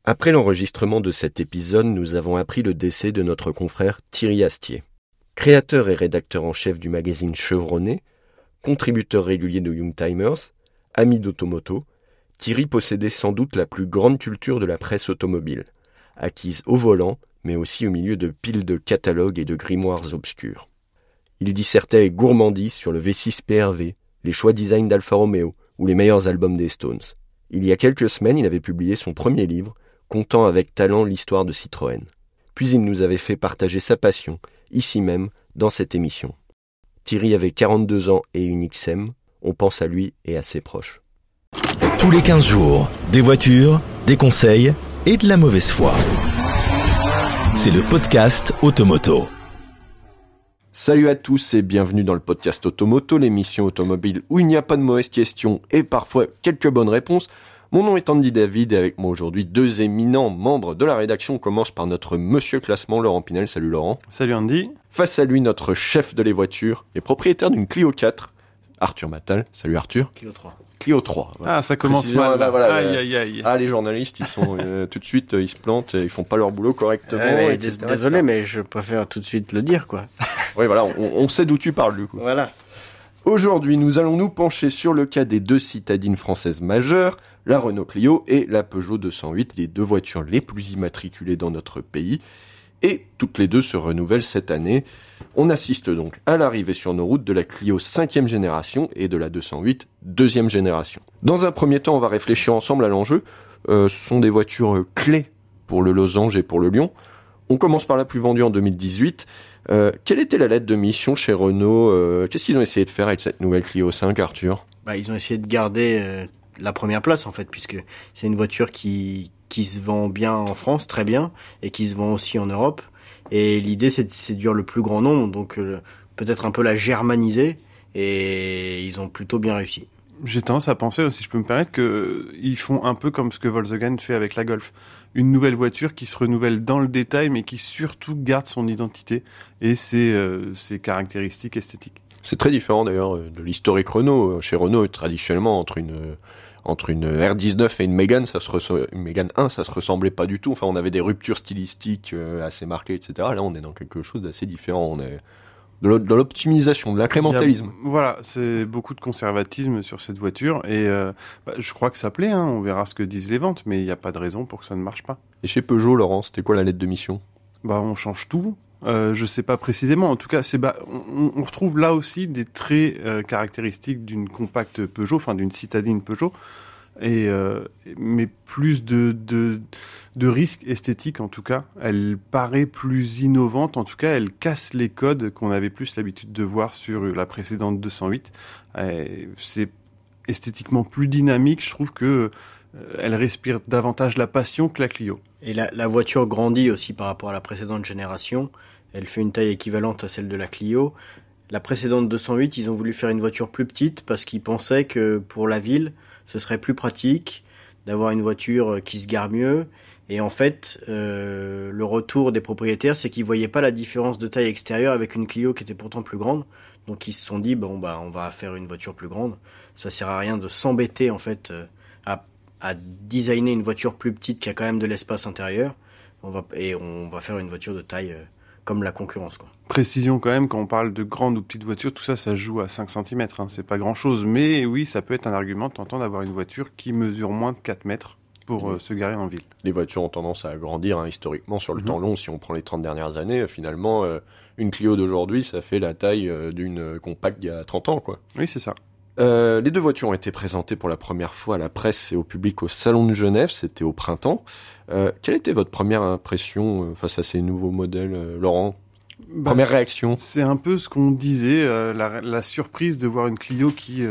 Après l'enregistrement de cet épisode, nous avons appris le décès de notre confrère Thierry Astier. Créateur et rédacteur en chef du magazine Chevronné, contributeur régulier de Youngtimers, ami d'Automoto, Thierry possédait sans doute la plus grande culture de la presse automobile, acquise au volant, mais aussi au milieu de piles de catalogues et de grimoires obscurs. Il dissertait avec gourmandise sur le V6 PRV, les choix design d'Alfa Romeo ou les meilleurs albums des Stones. Il y a quelques semaines, il avait publié son premier livre, contant avec talent l'histoire de Citroën. Puis il nous avait fait partager sa passion, ici même, dans cette émission. Thierry avait 42 ans et une XM, on pense à lui et à ses proches. Tous les 15 jours, des voitures, des conseils et de la mauvaise foi. C'est le podcast Automoto. Salut à tous et bienvenue dans le podcast Automoto, l'émission automobile où il n'y a pas de mauvaises questions et parfois quelques bonnes réponses. Mon nom est Andy David et avec moi aujourd'hui deux éminents membres de la rédaction. On commence par notre monsieur classement, Laurent Pinel. Salut Laurent. Salut Andy. Face à lui, notre chef de les voitures et propriétaire d'une Clio 4, Arthur Matal. Salut Arthur. Clio 3. Clio 3. Voilà. Ah, ça commence mal. Voilà, aïe. Ah, les journalistes, ils sont tout de suite, ils se plantent, ils font pas leur boulot correctement. Désolé, mais je préfère tout de suite le dire, quoi. Oui, voilà, on sait d'où tu parles, du coup. Voilà. Aujourd'hui, nous allons nous pencher sur le cas des deux citadines françaises majeures, la Renault Clio et la Peugeot 208, les deux voitures les plus immatriculées dans notre pays. Et toutes les deux se renouvellent cette année. On assiste donc à l'arrivée sur nos routes de la Clio 5e génération et de la 208 2e génération. Dans un premier temps, on va réfléchir ensemble à l'enjeu. Ce sont des voitures clés pour le losange et pour le Lion. On commence par la plus vendue en 2018. Quelle était la lettre de mission chez Renault ? Qu'est-ce qu'ils ont essayé de faire avec cette nouvelle Clio 5, Arthur ? Ils ont essayé de garder la première place, en fait, puisque c'est une voiture qui se vend bien en France, très bien, et qui se vend aussi en Europe. Et l'idée, c'est de séduire le plus grand nombre, donc peut-être un peu la germaniser, et ils ont plutôt bien réussi. J'ai tendance à penser, si je peux me permettre, qu'ils font un peu comme ce que Volkswagen fait avec la Golf. Une nouvelle voiture qui se renouvelle dans le détail, mais qui surtout garde son identité et ses caractéristiques esthétiques. C'est très différent d'ailleurs de l'historique Renault. Chez Renault, traditionnellement, entre une R19 et une Mégane, une Mégane 1, ça se ressemblait pas du tout. Enfin, on avait des ruptures stylistiques assez marquées, etc. Là, on est dans quelque chose d'assez différent. On est dans l'optimisation, de l'incrémentalisme. Voilà, c'est beaucoup de conservatisme sur cette voiture et je crois que ça plaît, on verra ce que disent les ventes, mais il n'y a pas de raison pour que ça ne marche pas. Et chez Peugeot, Laurent, c'était quoi la lettre de mission ? On change tout. Je sais pas précisément. En tout cas, on retrouve là aussi des traits caractéristiques d'une compacte Peugeot, enfin d'une citadine Peugeot, mais plus de risques esthétiques en tout cas. Elle paraît plus innovante, en tout cas, elle casse les codes qu'on avait plus l'habitude de voir sur la précédente 208. C'est esthétiquement plus dynamique. Je trouve que elle respire davantage la passion que la Clio. Et la voiture grandit aussi par rapport à la précédente génération. Elle fait une taille équivalente à celle de la Clio. La précédente 208, ils ont voulu faire une voiture plus petite parce qu'ils pensaient que pour la ville, ce serait plus pratique d'avoir une voiture qui se gare mieux. Et en fait, le retour des propriétaires, c'est qu'ils voyaient pas la différence de taille extérieure avec une Clio qui était pourtant plus grande. Donc ils se sont dit, on va faire une voiture plus grande. Ça sert à rien de s'embêter en fait à designer une voiture plus petite qui a quand même de l'espace intérieur. On va faire une voiture de taille comme la concurrence, quoi. Précision quand même, quand on parle de grande ou petite voiture, tout ça, ça se joue à 5 cm. C'est pas grand-chose. Mais oui, ça peut être un argument tentant d'avoir une voiture qui mesure moins de 4 mètres pour se garer en ville. Les voitures ont tendance à grandir historiquement sur le temps long. Si on prend les 30 dernières années, finalement, une Clio d'aujourd'hui, ça fait la taille d'une compacte il y a 30 ans, quoi. Oui, c'est ça. Les deux voitures ont été présentées pour la première fois à la presse et au public au Salon de Genève, c'était au printemps. Quelle était votre première impression face à ces nouveaux modèles, Laurent ? Première réaction ? C'est un peu ce qu'on disait, la surprise de voir une Clio qui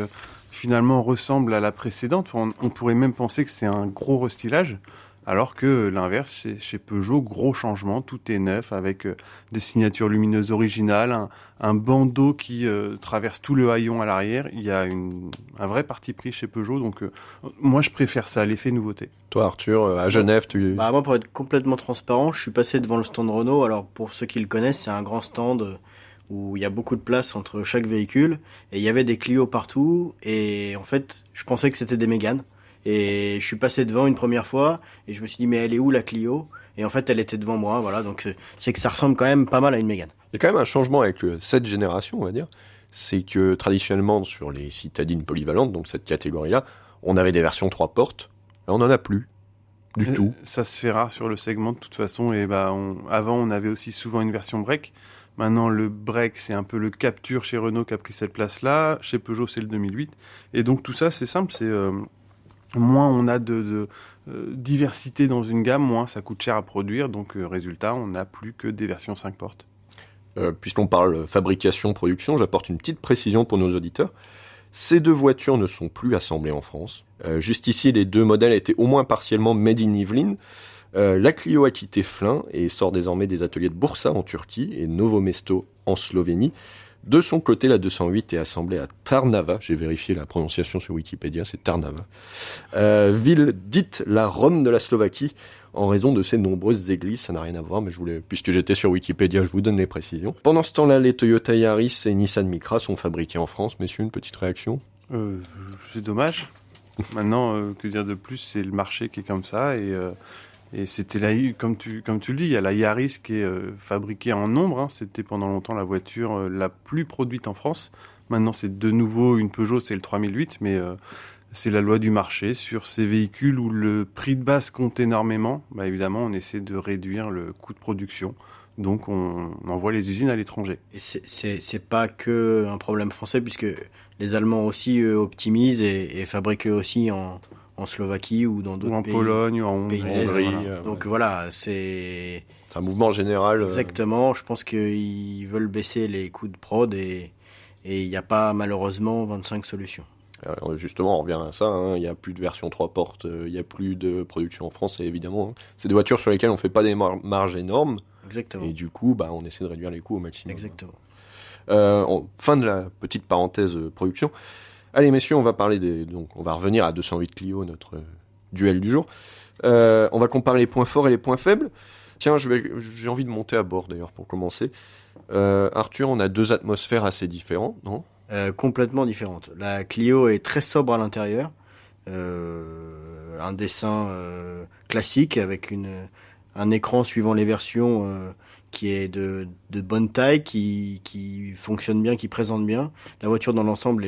finalement ressemble à la précédente. On pourrait même penser que c'est un gros restylage. Alors que l'inverse, chez Peugeot, gros changement, tout est neuf avec des signatures lumineuses originales, un bandeau qui traverse tout le haillon à l'arrière. Il y a un vrai parti pris chez Peugeot, donc moi je préfère ça, l'effet nouveauté. Toi Arthur, à Genève, moi pour être complètement transparent, je suis passé devant le stand Renault. Alors pour ceux qui le connaissent, c'est un grand stand où il y a beaucoup de place entre chaque véhicule et il y avait des Clio partout et en fait je pensais que c'était des Mégane. Et je suis passé devant une première fois et je me suis dit mais elle est où la Clio? Et en fait elle était devant moi, voilà. Donc c'est que ça ressemble quand même pas mal à une Mégane. Il y a quand même un changement avec cette génération, on va dire. C'est que traditionnellement sur les citadines polyvalentes, donc cette catégorie-là, on avait des versions 3 portes. Là, on n'en a plus du tout. Ça se fait rare sur le segment de toute façon. Et avant, on avait aussi souvent une version break. Maintenant, le break, c'est un peu le Captur chez Renault qui a pris cette place-là. Chez Peugeot, c'est le 2008. Et donc, tout ça, c'est simple. C'est moins on a de diversité dans une gamme, moins ça coûte cher à produire. Donc, résultat, on n'a plus que des versions 5 portes. Puisqu'on parle fabrication, production, j'apporte une petite précision pour nos auditeurs. Ces 2 voitures ne sont plus assemblées en France. Juste ici, les 2 modèles étaient au moins partiellement made in Yvelines. La Clio a quitté Flins et sort désormais des ateliers de Bursa en Turquie et Novo Mesto en Slovénie. De son côté, la 208 est assemblée à Trnava. J'ai vérifié la prononciation sur Wikipédia, c'est Trnava. Ville dite la Rome de la Slovaquie, en raison de ses nombreuses églises. Ça n'a rien à voir, mais puisque j'étais sur Wikipédia, je vous donne les précisions. Pendant ce temps-là, les Toyota Yaris et Nissan Micra sont fabriqués en France. Messieurs, une petite réaction? C'est dommage. Maintenant, que dire de plus, c'est le marché qui est comme ça et c'était comme tu le dis, il y a la Yaris qui est fabriquée en nombre. C'était pendant longtemps la voiture la plus produite en France. Maintenant, c'est de nouveau une Peugeot, c'est le 3008, mais c'est la loi du marché. Sur ces véhicules où le prix de base compte énormément, évidemment, on essaie de réduire le coût de production. Donc, on envoie les usines à l'étranger. Et c'est pas que un problème français, puisque les Allemands aussi optimisent et fabriquent eux aussi en Slovaquie ou dans d'autres pays. Ou en Pologne, ou en Hongrie. Voilà. Donc voilà, c'est un mouvement général. Exactement, je pense qu'ils veulent baisser les coûts de prod et il n'y a pas malheureusement 25 solutions. Alors justement, on revient à ça, il n'y a plus de version 3 portes, il n'y a plus de production en France, et évidemment, c'est des voitures sur lesquelles on ne fait pas des marges énormes. Exactement. Et du coup, on essaie de réduire les coûts au maximum. Exactement. Fin de la petite parenthèse production. Allez messieurs, on va on va revenir à 208 Clio, notre duel du jour. On va comparer les points forts et les points faibles. Tiens, j'ai envie de monter à bord d'ailleurs pour commencer. Arthur, on a 2 atmosphères assez différentes, non ? Complètement différentes. La Clio est très sobre à l'intérieur, un dessin classique avec un écran suivant les versions qui est de bonne taille, qui fonctionne bien, qui présente bien. La voiture dans l'ensemble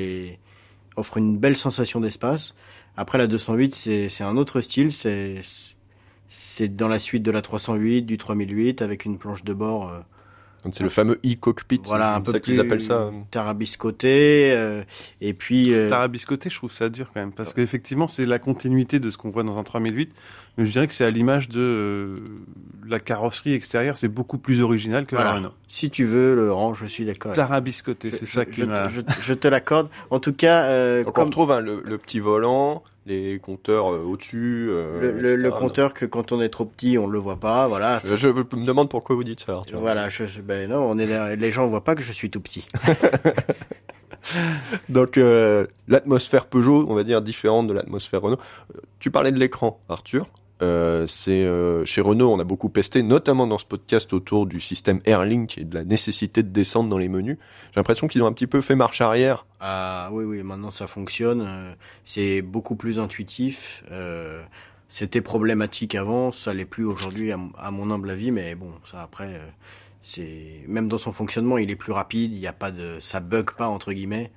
offre une belle sensation d'espace. Après la 208, c'est un autre style, c'est dans la suite de la 308, du 3008 avec une planche de bord. C'est le fameux e-cockpit, voilà, un peu plus qu'ils appellent ça. Tarabiscoté, et puis... Tarabiscoté, je trouve ça dur quand même, parce qu'effectivement, c'est la continuité de ce qu'on voit dans un 3008, mais je dirais que c'est à l'image de la carrosserie extérieure, c'est beaucoup plus original que la Renault. Si tu veux, Laurent, je suis d'accord. Tarabiscoté, c'est ça qui m'a... Je te l'accorde. En tout cas... Donc on retrouve le petit volant, les compteurs au-dessus. Le compteur que quand on est trop petit, on le voit pas. Voilà. Je me demande pourquoi vous dites ça, Arthur. Voilà, non, les gens voient pas que je suis tout petit. Donc l'atmosphère Peugeot, on va dire différente de l'atmosphère Renault. Tu parlais de l'écran, Arthur. Chez Renault, on a beaucoup pesté, notamment dans ce podcast autour du système Airlink et de la nécessité de descendre dans les menus. J'ai l'impression qu'ils ont un petit peu fait marche arrière. Ah oui, maintenant ça fonctionne. C'est beaucoup plus intuitif. C'était problématique avant, ça l'est plus aujourd'hui à mon humble avis, mais bon, ça après, même dans son fonctionnement, il est plus rapide. Il y a pas ça bug pas entre guillemets.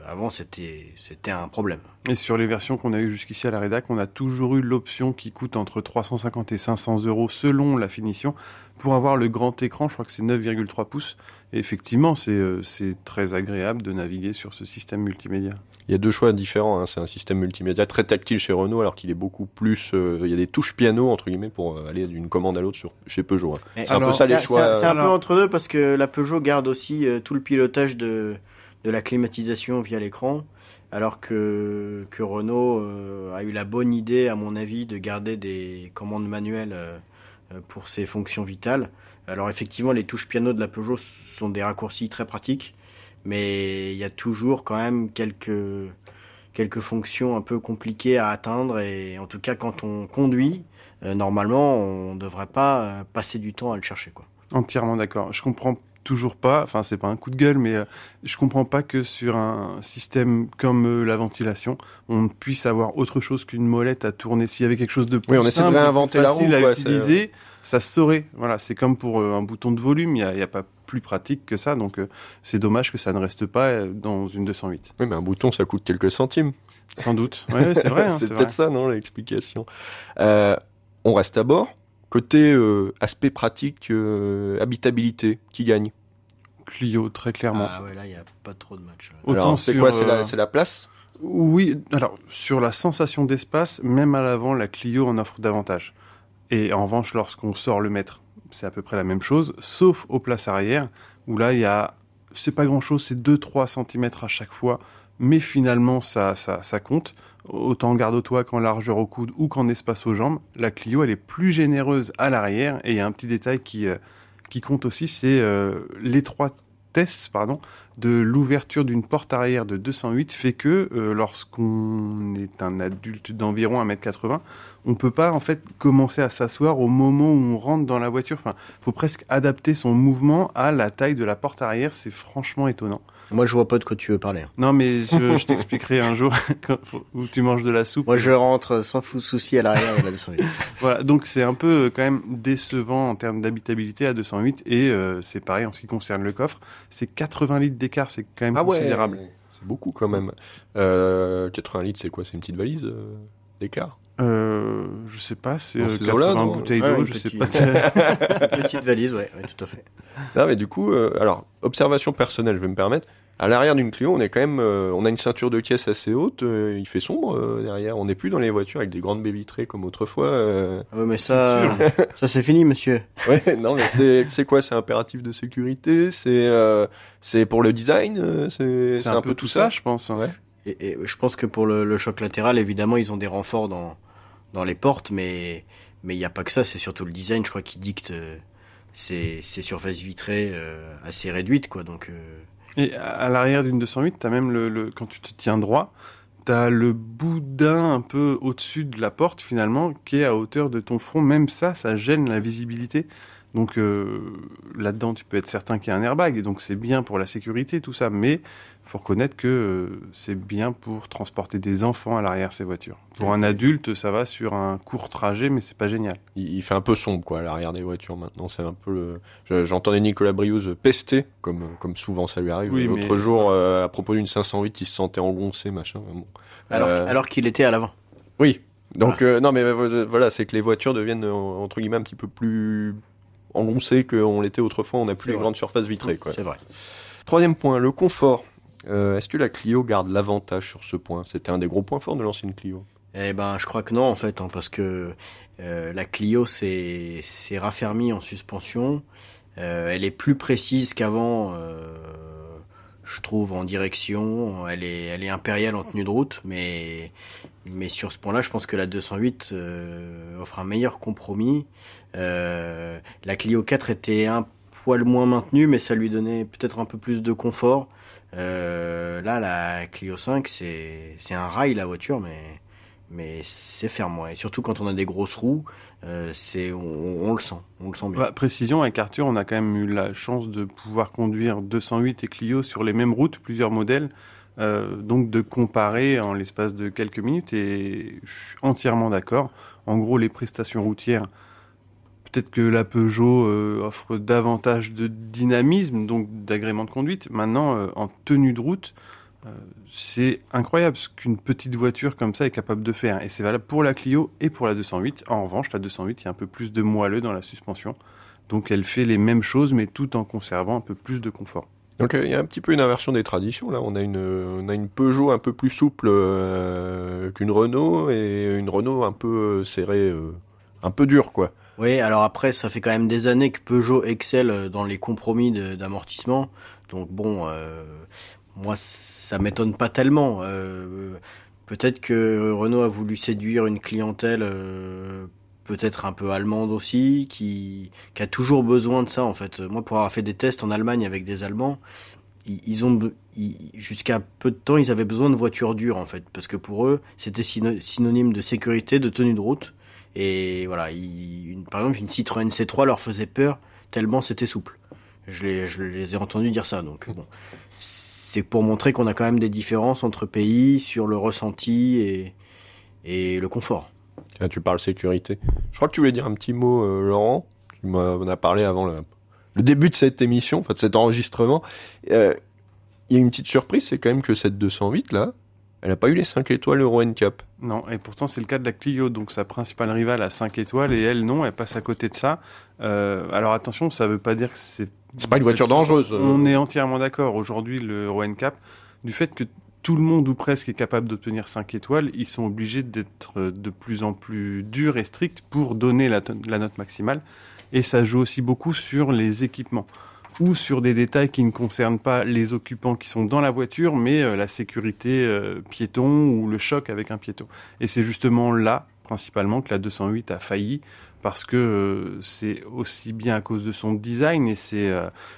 Avant, c'était un problème. Et sur les versions qu'on a eues jusqu'ici à la rédac, on a toujours eu l'option qui coûte entre 350 et 500 euros selon la finition pour avoir le grand écran. Je crois que c'est 9,3 pouces. Et effectivement, c'est très agréable de naviguer sur ce système multimédia. Il y a 2 choix différents. C'est un système multimédia très tactile chez Renault, alors qu'il est beaucoup plus... il y a des touches piano, entre guillemets, pour aller d'une commande à l'autre chez Peugeot. C'est un peu ça les choix. C'est un peu entre deux, parce que la Peugeot garde aussi tout le pilotage de la climatisation via l'écran, alors que Renault a eu la bonne idée, à mon avis, de garder des commandes manuelles pour ses fonctions vitales. Alors effectivement, les touches piano de la Peugeot sont des raccourcis très pratiques, mais il y a toujours quand même quelques fonctions un peu compliquées à atteindre, et en tout cas quand on conduit, normalement on ne devrait pas passer du temps à le chercher, quoi. Entièrement d'accord. Je comprends toujours pas, enfin c'est pas un coup de gueule, mais je comprends pas que sur un système comme la ventilation, on puisse avoir autre chose qu'une molette à tourner. S'il y avait quelque chose de plus Oui, on essaie de simple, réinventer plus la roue, facile à quoi, utiliser, ça se saurait. Voilà, c'est comme pour un bouton de volume, il y a pas plus pratique que ça, donc c'est dommage que ça ne reste pas dans une 208. Oui, mais un bouton, ça coûte quelques centimes. Sans doute. Ouais, c'est vrai. c'est c'est peut-être vrai. ça, non, l'explication. On reste à bord. Côté aspect pratique, habitabilité, qui gagne? Clio, très clairement. Ah ouais, là, il n'y a pas trop de match. Autant Alors, c'est sur, quoi? C'est la place? Oui, alors sur la sensation d'espace, même à l'avant, la Clio en offre davantage. Et en revanche, lorsqu'on sort le mètre, c'est à peu près la même chose, sauf aux places arrière, où là, c'est pas grand-chose, c'est 2-3 cm à chaque fois, mais finalement, ça compte. Autant en garde au toit qu'en largeur au coude ou qu'en espace aux jambes. La Clio, elle est plus généreuse à l'arrière, et il y a un petit détail qui compte aussi, c'est l'étroitesse, de l'ouverture d'une porte arrière de 208 fait que lorsqu'on est un adulte d'environ 1m80, on peut pas en fait commencer à s'asseoir au moment où on rentre dans la voiture. Enfin, faut presque adapter son mouvement à la taille de la porte arrière. C'est franchement étonnant. Moi, je vois pas de quoi tu veux parler. Non, mais je t'expliquerai un jour où tu manges de la soupe. Moi, je rentre sans souci à l'arrière de la 208. Voilà, donc c'est un peu quand même décevant en termes d'habitabilité à 208 et c'est pareil en ce qui concerne le coffre. C'est 80 litres d'écart, c'est quand même considérable. C'est beaucoup quand même. 80 litres, c'est quoi? C'est une petite valise d'écart? Je sais pas, c'est Dans ces 80 eaux-là, non? bouteilles Ouais, d'eau, une je sais petite- pas. Une petite valise, ouais, tout à fait. Non, mais du coup, alors, observation personnelle, je vais me permettre. À l'arrière d'une Clio, on est quand même, on a une ceinture de caisse assez haute. Il fait sombre derrière. On n'est plus dans les voitures avec des grandes baies vitrées comme autrefois. Ouais, mais ça, c'est fini, monsieur. Ouais, non, mais c'est quoi? C'est impératif de sécurité. C'est pour le design. C'est un peu tout ça, je pense. Ouais. Et je pense que pour le choc latéral, évidemment, ils ont des renforts dans les portes, mais il n'y a pas que ça. C'est surtout le design, je crois, qui dicte ces surfaces vitrées assez réduites, quoi. Donc Et à l'arrière d'une 208, t'as même quand tu te tiens droit, t'as le boudin un peu au-dessus de la porte finalement, qui est à hauteur de ton front. Même ça gêne la visibilité. Donc là-dedans, tu peux être certain qu'il y a un airbag, donc c'est bien pour la sécurité, tout ça. Mais faut reconnaître que c'est bien pour transporter des enfants à l'arrière ces voitures. Pour un adulte, ça va sur un court trajet, mais c'est pas génial. Il fait un peu sombre, quoi, à l'arrière des voitures maintenant. C'est un peu j'entendais Nicolas Briouze pester, comme souvent ça lui arrive. Oui, L'autre jour, à propos d'une 508, il se sentait engoncé, machin. Bon. alors qu'il était à l'avant. Oui. Donc, non, mais voilà, c'est que les voitures deviennent, entre guillemets, un petit peu plus engoncées qu'on l'était autrefois. On n'a plus les grandes surfaces vitrées, quoi. C'est vrai. Troisième point, le confort. Est-ce que la Clio garde l'avantage sur ce point? C'était un des gros points forts de l'ancienne Clio. Eh ben, je crois que non, en fait, hein, parce que la Clio s'est raffermie en suspension. Elle est plus précise qu'avant, je trouve, en direction. Elle est impériale en tenue de route, mais sur ce point-là, je pense que la 208 offre un meilleur compromis. La Clio 4 était un poil moins maintenue, mais ça lui donnait peut-être un peu plus de confort. Là, la Clio 5, c'est un rail, la voiture, mais c'est ferme, ouais. Et surtout quand on a des grosses roues, on le sent bien. Bah, précision, avec Arthur, on a quand même eu la chance de pouvoir conduire 208 et Clio sur les mêmes routes, plusieurs modèles, donc de comparer en l'espace de quelques minutes, et je suis entièrement d'accord. En gros, les prestations routières, peut-être que la Peugeot offre davantage de dynamisme, donc d'agrément de conduite. Maintenant, en tenue de route, c'est incroyable ce qu'une petite voiture comme ça est capable de faire. Et c'est valable pour la Clio et pour la 208. En revanche, la 208, il y a un peu plus de moelleux dans la suspension. Donc elle fait les mêmes choses, mais tout en conservant un peu plus de confort. Donc il y a un petit peu une inversion des traditions. Là, on a une Peugeot un peu plus souple qu'une Renault, et une Renault un peu serrée, un peu dure, quoi. Oui, alors après, ça fait quand même des années que Peugeot excelle dans les compromis d'amortissement. Donc bon, moi, ça m'étonne pas tellement. Peut-être que Renault a voulu séduire une clientèle peut-être un peu allemande aussi, qui a toujours besoin de ça, en fait. Moi, pour avoir fait des tests en Allemagne avec des Allemands, jusqu'à peu de temps, ils avaient besoin de voitures dures, en fait. Parce que pour eux, c'était synonyme de sécurité, de tenue de route. Et voilà, par exemple, une Citroën C3 leur faisait peur tellement c'était souple. Je les ai entendus dire ça, donc bon. C'est pour montrer qu'on a quand même des différences entre pays sur le ressenti et le confort. Là, tu parles sécurité. Je crois que tu voulais dire un petit mot, Laurent. Tu m'en as parlé avant le début de cette émission, enfin de cet enregistrement. Il y a une petite surprise, c'est quand même que cette 208 là, elle n'a pas eu les 5 étoiles Euro NCAP. Non, et pourtant c'est le cas de la Clio, donc sa principale rivale a 5 étoiles, et elle non, elle passe à côté de ça. Alors attention, ça veut pas dire que c'est pas une voiture dangereuse. On est entièrement d'accord. Aujourd'hui, le Euro NCAP, du fait que tout le monde ou presque est capable d'obtenir 5 étoiles, ils sont obligés d'être de plus en plus durs et stricts pour donner la note maximale. Et ça joue aussi beaucoup sur les équipements ou sur des détails qui ne concernent pas les occupants qui sont dans la voiture, mais la sécurité piéton ou le choc avec un piéton. Et c'est justement là, principalement, que la 208 a failli, parce que c'est aussi bien à cause de son design, et c'est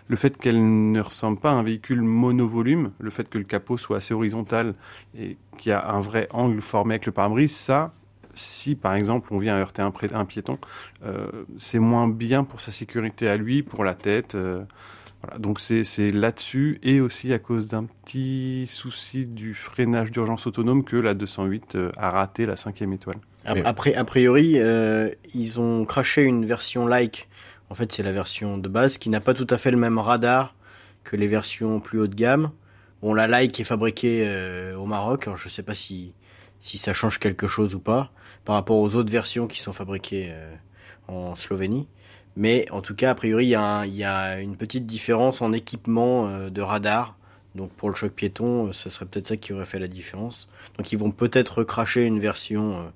le fait qu'elle ne ressemble pas à un véhicule monovolume, le fait que le capot soit assez horizontal et qu'il y a un vrai angle formé avec le pare-brise, ça, si par exemple on vient heurter un piéton, c'est moins bien pour sa sécurité à lui, pour la tête. Voilà. Donc c'est là-dessus, et aussi à cause d'un petit souci du freinage d'urgence autonome, que la 208 a raté la 5e étoile. Après, a priori, ils ont craché une version like. En fait, c'est la version de base qui n'a pas tout à fait le même radar que les versions plus haut de gamme. Bon, la like est fabriquée au Maroc. Alors, je sais pas si ça change quelque chose ou pas par rapport aux autres versions qui sont fabriquées en Slovénie. Mais en tout cas, a priori, il y a une petite différence en équipement de radar. Donc pour le choc piéton, ce serait peut-être ça qui aurait fait la différence. Donc ils vont peut-être recracher une version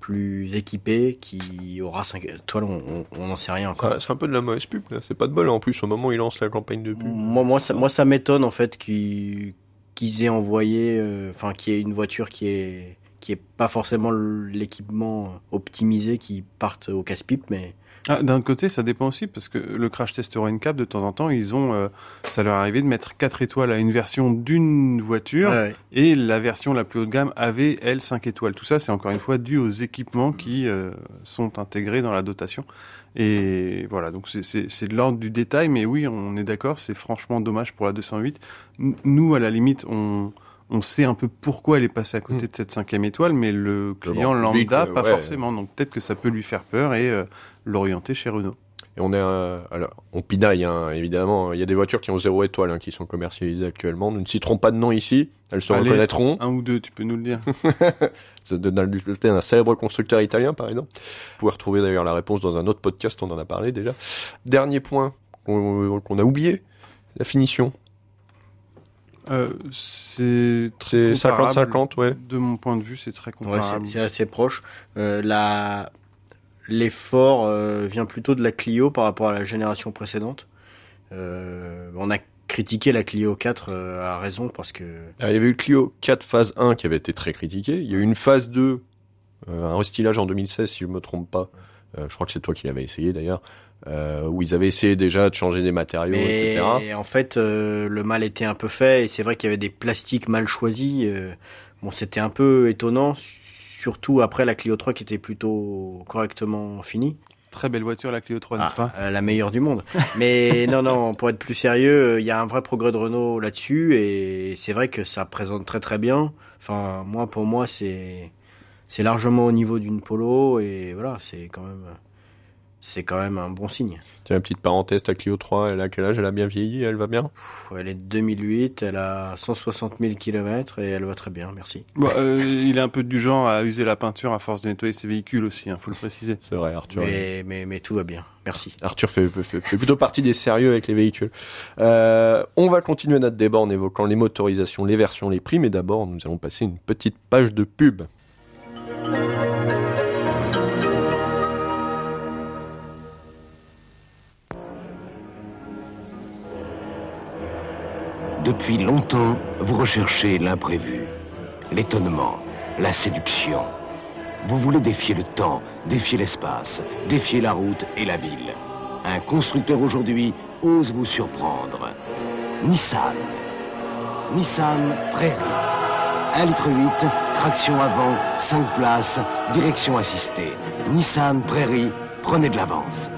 plus équipée qui aura 5 étoiles, on n'en sait rien encore. C'est un peu de la mauvaise pub, là. C'est pas de bol en plus au moment où ils lancent la campagne de pub. Moi ça m'étonne en fait qu'ils aient envoyé, qu'il y ait une voiture qui est pas forcément l'équipement optimisé, qui parte au casse-pipe, mais... D'un côté, ça dépend aussi, parce que le crash test Euro NCAP, de temps en temps, ils ont, ça leur est arrivé de mettre 4 étoiles à une version d'une voiture, ouais. Et la version la plus haut de gamme avait, elle, 5 étoiles. Tout ça, c'est encore une fois dû aux équipements qui sont intégrés dans la dotation. Et voilà, donc c'est de l'ordre du détail, mais oui, on est d'accord, c'est franchement dommage pour la 208. Nous, à la limite, on sait un peu pourquoi elle est passée à côté de cette 5e étoile, mais le client lambda, pas forcément. Donc peut-être que ça peut lui faire peur et l'orienter chez Renault. Et on pinaille, hein, évidemment. Il y a des voitures qui ont 0 étoile, qui sont commercialisées actuellement. Nous ne citerons pas de nom ici. Elles se reconnaîtront. Un ou deux, tu peux nous le dire. C'est un célèbre constructeur italien, par exemple. Vous pouvez retrouver d'ailleurs la réponse dans un autre podcast, on en a parlé déjà. Dernier point qu'on a oublié, la finition. C'est 50-50, ouais. De mon point de vue, c'est très comparable. Ouais, c'est assez proche. L'effort vient plutôt de la Clio par rapport à la génération précédente. On a critiqué la Clio 4 à raison parce que... Alors, il y avait eu Clio 4 phase 1 qui avait été très critiquée. Il y a eu une phase 2, un restylage en 2016 si je me trompe pas. Je crois que c'est toi qui l'avais essayé d'ailleurs. Où ils avaient essayé déjà de changer des matériaux, etc. Et en fait, le mal était un peu fait, et c'est vrai qu'il y avait des plastiques mal choisis. Bon, c'était un peu étonnant, surtout après la Clio 3 qui était plutôt correctement finie. Très belle voiture, la Clio 3, n'est-ce pas ? La meilleure du monde. Mais non, pour être plus sérieux, il y a un vrai progrès de Renault là-dessus, et c'est vrai que ça présente très très bien. Enfin, pour moi, c'est largement au niveau d'une Polo, et voilà, c'est quand même un bon signe. Tiens, une petite parenthèse, ta Clio 3, elle a quel âge ? Elle a bien vieilli, elle va bien ? Elle est de 2008, elle a 160 000 km et elle va très bien, merci. Il est un peu du genre à user la peinture à force de nettoyer ses véhicules aussi, faut le préciser. C'est vrai, Arthur. Mais tout va bien, merci. Arthur fait plutôt partie des sérieux avec les véhicules. On va continuer notre débat en évoquant les motorisations, les versions, les prix, mais d'abord, nous allons passer une petite page de pub. Depuis longtemps, vous recherchez l'imprévu, l'étonnement, la séduction. Vous voulez défier le temps, défier l'espace, défier la route et la ville. Un constructeur aujourd'hui ose vous surprendre. Nissan Prairie. 1,8 litre, traction avant, 5 places, direction assistée. Nissan Prairie, prenez de l'avance.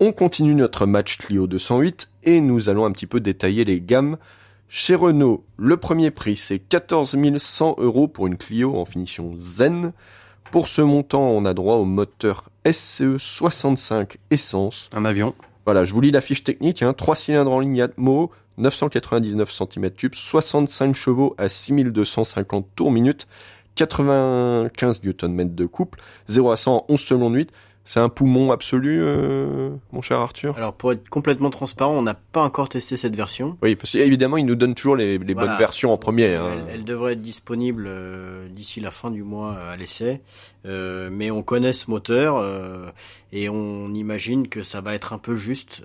On continue notre match Clio 208 et nous allons un petit peu détailler les gammes. Chez Renault, le premier prix c'est 14 100 € pour une Clio en finition Zen. Pour ce montant, on a droit au moteur SCE 65 essence. Un avion. Voilà, je vous lis la fiche technique, 3 cylindres en ligne Atmo, 999 cm3, 65 chevaux à 6250 tours minute, 95 Nm de couple, 0 à 100 en 11 secondes 8. C'est un poumon absolu, mon cher Arthur. Alors pour être complètement transparent, on n'a pas encore testé cette version. Oui, parce qu'évidemment, ils nous donnent toujours les Voilà. bonnes versions en premier. Elle devrait être disponible d'ici la fin du mois à l'essai. Mais on connaît ce moteur et on imagine que ça va être un peu juste.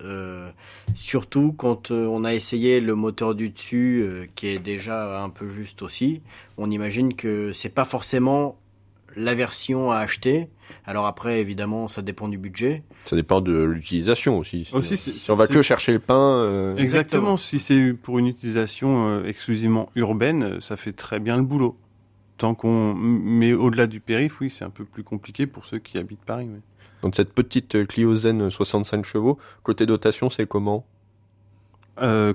Surtout quand on a essayé le moteur du dessus qui est déjà un peu juste aussi. On imagine que c'est pas forcément la version à acheter. Alors après, évidemment, ça dépend du budget. Ça dépend de l'utilisation aussi. Aussi, Si on va que chercher le pain... Exactement. Si c'est pour une utilisation exclusivement urbaine, ça fait très bien le boulot. Mais au-delà du périph', oui, c'est un peu plus compliqué pour ceux qui habitent Paris. Oui. Donc cette petite Clio Zen 65 chevaux, côté dotation, c'est comment ?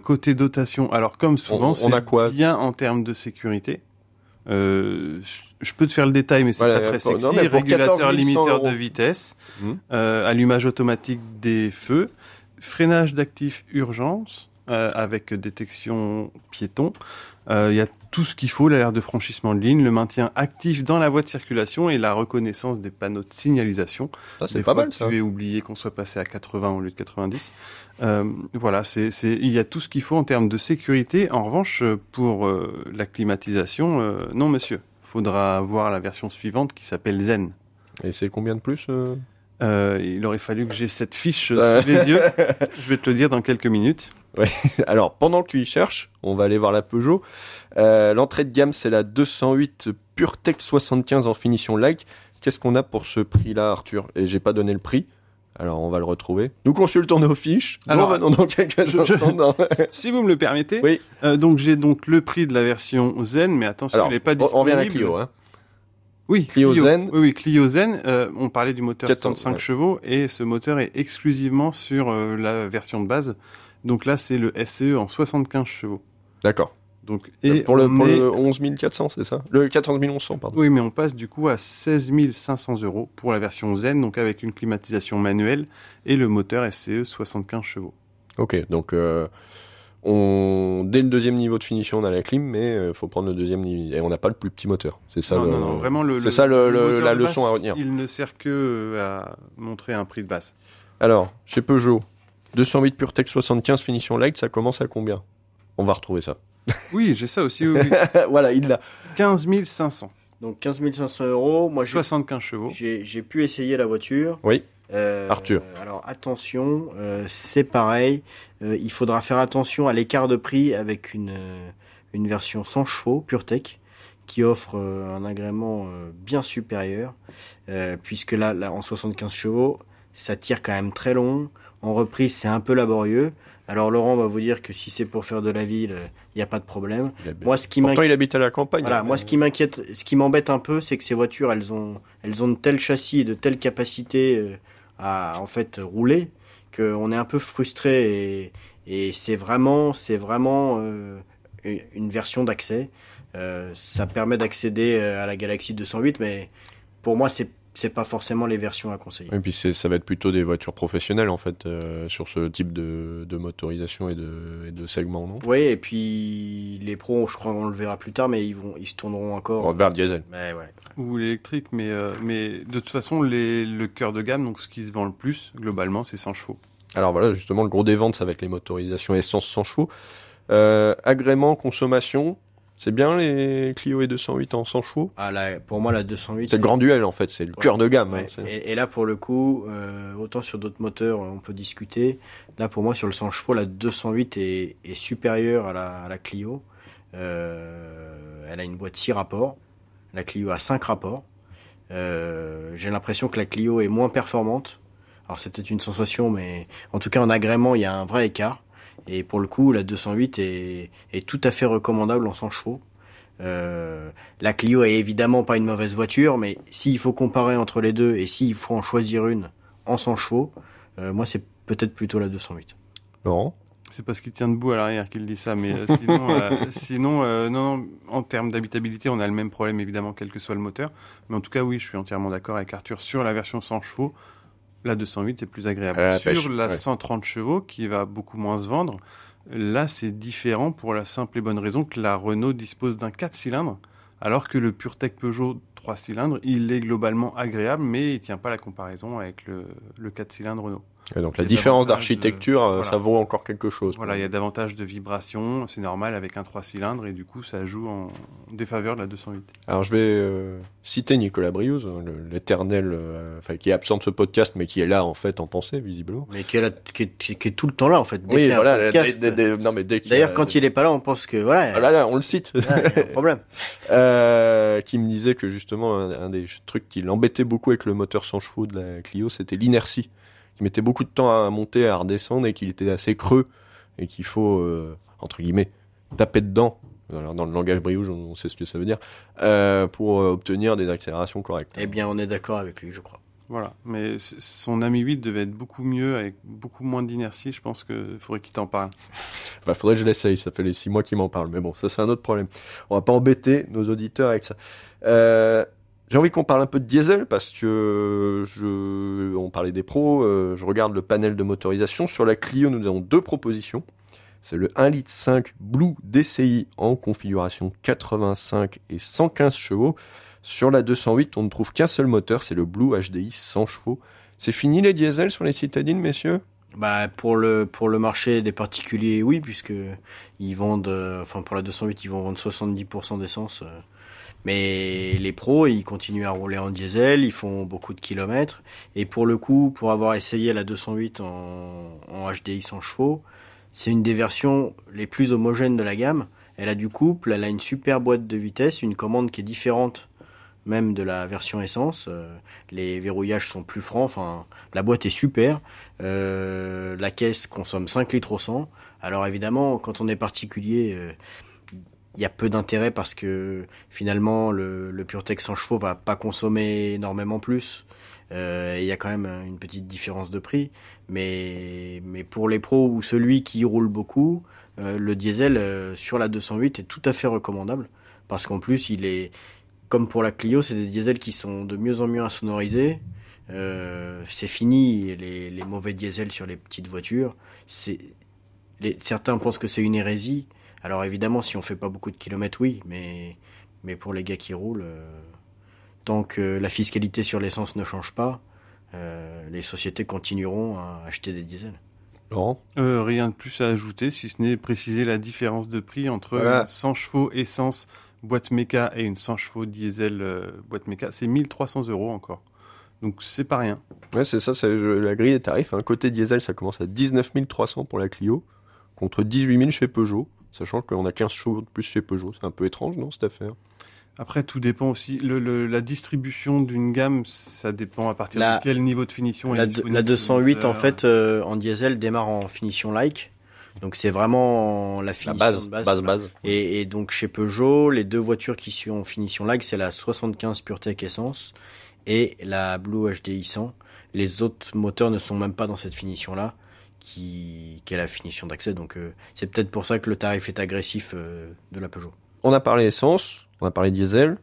Côté dotation, alors comme souvent, on a quoi ? bien en termes de sécurité. Je peux te faire le détail, mais c'est pas très sexy. Non, mais pour Régulateur 14 100 limiteur de €. vitesse, allumage automatique des feux, freinage d'actif urgence avec détection piéton. Il y a tout ce qu'il faut, l'alerte de franchissement de ligne, le maintien actif dans la voie de circulation et la reconnaissance des panneaux de signalisation. Ça, c'est Des pas fois, mal, ça. Tu es oublié qu'on soit passé à 80 au lieu de 90. Voilà, il y a tout ce qu'il faut en termes de sécurité. En revanche, pour la climatisation, non monsieur. Faudra voir la version suivante qui s'appelle Zen. Et c'est combien de plus Il aurait fallu que j'ai cette fiche sous les yeux. Je vais te le dire dans quelques minutes. Ouais. Alors, pendant que tu y cherches, on va aller voir la Peugeot. L'entrée de gamme, c'est la 208 PureTech 75 en finition light. Qu'est-ce qu'on a pour ce prix-là, Arthur ? Et j'ai pas donné le prix. Alors, on va le retrouver. Nous consultons nos fiches. Alors, nous revenons dans quelques instants. Si vous me le permettez. Oui. Donc, j'ai donc le prix de la version Zen, mais attention, Alors, il n'est pas disponible. on revient à la Clio, Oui, Clio Zen. Oui, Clio Zen. On parlait du moteur 65 ouais. chevaux et ce moteur est exclusivement sur la version de base. Donc là, c'est le SCE en 75 chevaux. D'accord. Donc, Pour le 11 400, c'est ça ? Le 14 100, pardon. Oui, mais on passe du coup à 16 500 € pour la version Zen, donc avec une climatisation manuelle et le moteur SCE 75 chevaux. Ok, donc dès le deuxième niveau de finition, on a la clim, mais faut prendre le deuxième niveau. Et on n'a pas le plus petit moteur. C'est ça Non, vraiment c'est ça moteur la de leçon base, à retenir. Il ne sert que à montrer un prix de base. Alors, chez Peugeot, 208 PureTech 75 finition light, ça commence à combien ? On va retrouver ça. Oui, j'ai ça aussi. Oui. Voilà, il l'a. 15 500. Donc 15 500 €. Moi, 75 chevaux. j'ai pu essayer la voiture. Oui. Arthur. Alors attention, c'est pareil. Il faudra faire attention à l'écart de prix avec une version 100 chevaux PureTech qui offre un agrément bien supérieur, puisque là en 75 chevaux, ça tire quand même très long. En reprise, c'est un peu laborieux. Alors Laurent va vous dire que si c'est pour faire de la ville, il n'y a pas de problème. Moi, Pourtant, il habite à la campagne. Voilà, moi, ce qui m'embête un peu, c'est que ces voitures, elles ont de tels châssis et de telles capacités à en fait rouler qu'on est un peu frustré et c'est vraiment une version d'accès. Ça permet d'accéder à la Galaxy 208, mais pour moi, c'est pas forcément les versions à conseiller. Et puis ça va être plutôt des voitures professionnelles en fait sur ce type de motorisation et de segment, non ? Oui, et puis les pros, je crois qu'on le verra plus tard, mais ils se tourneront encore vers le diesel. Mais ouais. Ou l'électrique, mais de toute façon, le cœur de gamme, donc ce qui se vend le plus, globalement, c'est 100 chevaux. Alors voilà, justement, le gros des ventes, ça va être les motorisations essence 100 chevaux. Agrément, consommation, c'est bien les Clio E208 en 100 chevaux ? Pour moi, la 208... C'est le grand duel, en fait, c'est le cœur de gamme. Ouais. Hein, et là, pour le coup, autant sur d'autres moteurs, on peut discuter. Là, pour moi, sur le 100 chevaux, la 208 est supérieure à la Clio. Elle a une boîte 6 rapports. La Clio a 5 rapports. J'ai l'impression que la Clio est moins performante. Alors, c'est peut-être une sensation, mais en tout cas, en agrément, il y a un vrai écart. Et pour le coup, la 208 est tout à fait recommandable en 100 chevaux. La Clio est évidemment pas une mauvaise voiture, mais s'il faut comparer entre les deux et s'il faut en choisir une en 100 chevaux, moi c'est peut-être plutôt la 208. Laurent? C'est parce qu'il tient debout à l'arrière qu'il dit ça, mais non, en termes d'habitabilité, on a le même problème évidemment, quel que soit le moteur. Mais en tout cas, oui, je suis entièrement d'accord avec Arthur sur la version 100 chevaux. La 208 est plus agréable. Sur la 130 chevaux, qui va beaucoup moins se vendre, là, c'est différent pour la simple et bonne raison que la Renault dispose d'un 4 cylindres, alors que le PureTech Peugeot 3 cylindres, il est globalement agréable, mais il tient pas la comparaison avec le 4 cylindres Renault. Et donc la différence d'architecture, ça vaut encore quelque chose. Voilà, il y a davantage de vibrations, c'est normal avec un 3 cylindres, et du coup, ça joue en défaveur de la 208. Alors je vais citer Nicolas Briouze, l'éternel, qui est absent de ce podcast, mais qui est là en fait en pensée, visiblement. Mais qui est tout le temps là en fait. Oui, voilà. D'ailleurs, quand il est pas là, on pense que voilà. Ah là, on le cite. Il y a un problème. Qui me disait que justement un des trucs qui l'embêtait beaucoup avec le moteur 100 chevaux de la Clio, c'était l'inertie. Qui mettait beaucoup de temps à monter, à redescendre, et qu'il était assez creux, et qu'il faut, entre guillemets, taper dedans. Alors, dans le langage Briouge, on sait ce que ça veut dire, pour obtenir des accélérations correctes. Eh bien, on est d'accord avec lui, je crois. Voilà, mais son Ami 8 devait être beaucoup mieux, avec beaucoup moins d'inertie. Je pense qu'il faudrait qu'il t'en parle. Faudrait que je l'essaye, ça fait les 6 mois qu'il m'en parle. Mais bon, ça c'est un autre problème. On va pas embêter nos auditeurs avec ça. J'ai envie qu'on parle un peu de diesel parce que on parlait des pros, je regarde le panel de motorisation. Sur la Clio, nous avons 2 propositions. C'est le 1,5 litre Blue DCI en configuration 85 et 115 chevaux. Sur la 208, on ne trouve qu'un seul moteur, c'est le Blue HDI 100 chevaux. C'est fini les diesels sur les citadines, messieurs? Bah pour le marché des particuliers, oui, puisque ils vendent, pour la 208, ils vont vendre 70% d'essence. Mais les pros, ils continuent à rouler en diesel, ils font beaucoup de kilomètres. Et pour le coup, pour avoir essayé la 208 en HDI 100 chevaux, c'est une des versions les plus homogènes de la gamme. Elle a du couple, elle a une super boîte de vitesse, une commande qui est différente même de la version essence. Les verrouillages sont plus francs, la boîte est super. La caisse consomme 5 litres au 100. Alors évidemment, quand on est particulier... il y a peu d'intérêt parce que finalement le PureTech 100 chevaux va pas consommer énormément plus. Il y a quand même une petite différence de prix, mais pour les pros ou celui qui roule beaucoup, le diesel sur la 208 est tout à fait recommandable parce qu'en plus il est comme pour la Clio, c'est des diesels qui sont de mieux en mieux insonorisés. C'est fini les mauvais diesels sur les petites voitures. Certains pensent que c'est une hérésie. Alors évidemment, si on fait pas beaucoup de kilomètres, oui, mais pour les gars qui roulent, tant que la fiscalité sur l'essence ne change pas, les sociétés continueront à acheter des diesels. Laurent ? Rien de plus à ajouter, si ce n'est préciser la différence de prix entre 100 chevaux essence boîte méca et une 100 chevaux diesel boîte méca, c'est 1 300 € encore. Donc c'est pas rien. Ouais, c'est ça, la grille des tarifs. Côté diesel, ça commence à 19 300 pour la Clio, contre 18 000 chez Peugeot. Sachant qu'on a 15 chevaux de plus chez Peugeot. C'est un peu étrange, non, cette affaire? Après, tout dépend aussi. La distribution d'une gamme, ça dépend à partir de quel niveau de finition est disponible. La 208, en fait, en diesel, démarre en finition like. Donc, c'est vraiment la finition base. Et donc, chez Peugeot, les 2 voitures qui sont en finition like, c'est la 75 PureTech Essence et la Blue HDI 100. Les autres moteurs ne sont même pas dans cette finition-là. Qui est la finition d'accès, donc c'est peut-être pour ça que le tarif est agressif de la Peugeot. On a parlé essence, on a parlé diesel,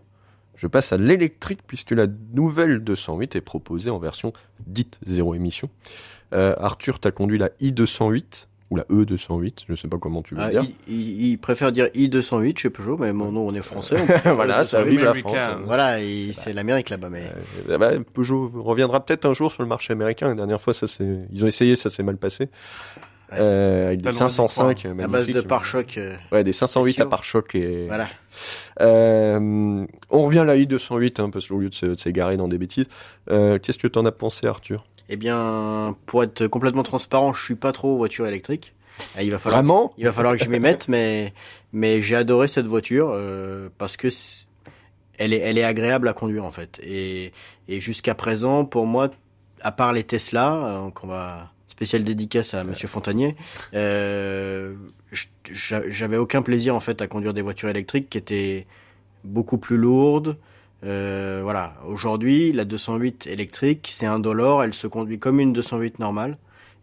je passe à l'électrique puisque la nouvelle 208 est proposée en version dite zéro émission. Arthur, t'as conduit la i208 ou la E208, je sais pas comment tu veux dire. Il préfère dire i208 chez Peugeot, mais nous on est français. Voilà, ça vive la France. Voilà, c'est l'Amérique là-bas. Mais Peugeot reviendra peut-être un jour sur le marché américain. La dernière fois, ils ont essayé, ça s'est mal passé. Avec des 505 à base de pare-choc. Des 508 à pare-choc et voilà. On revient à la i208 parce qu'au lieu de s'égarer dans des bêtises, qu'est-ce que t'en as pensé, Arthur? Eh bien, pour être complètement transparent, je suis pas trop voiture électrique. Il va falloir que je m'y mette, mais j'ai adoré cette voiture parce que elle est agréable à conduire en fait. Et jusqu'à présent, pour moi, à part les Tesla, qu'on va spéciale dédicace à Monsieur Fontanier, j'avais aucun plaisir en fait à conduire des voitures électriques qui étaient beaucoup plus lourdes. Aujourd'hui, la 208 électrique, c'est indolore, elle se conduit comme une 208 normale.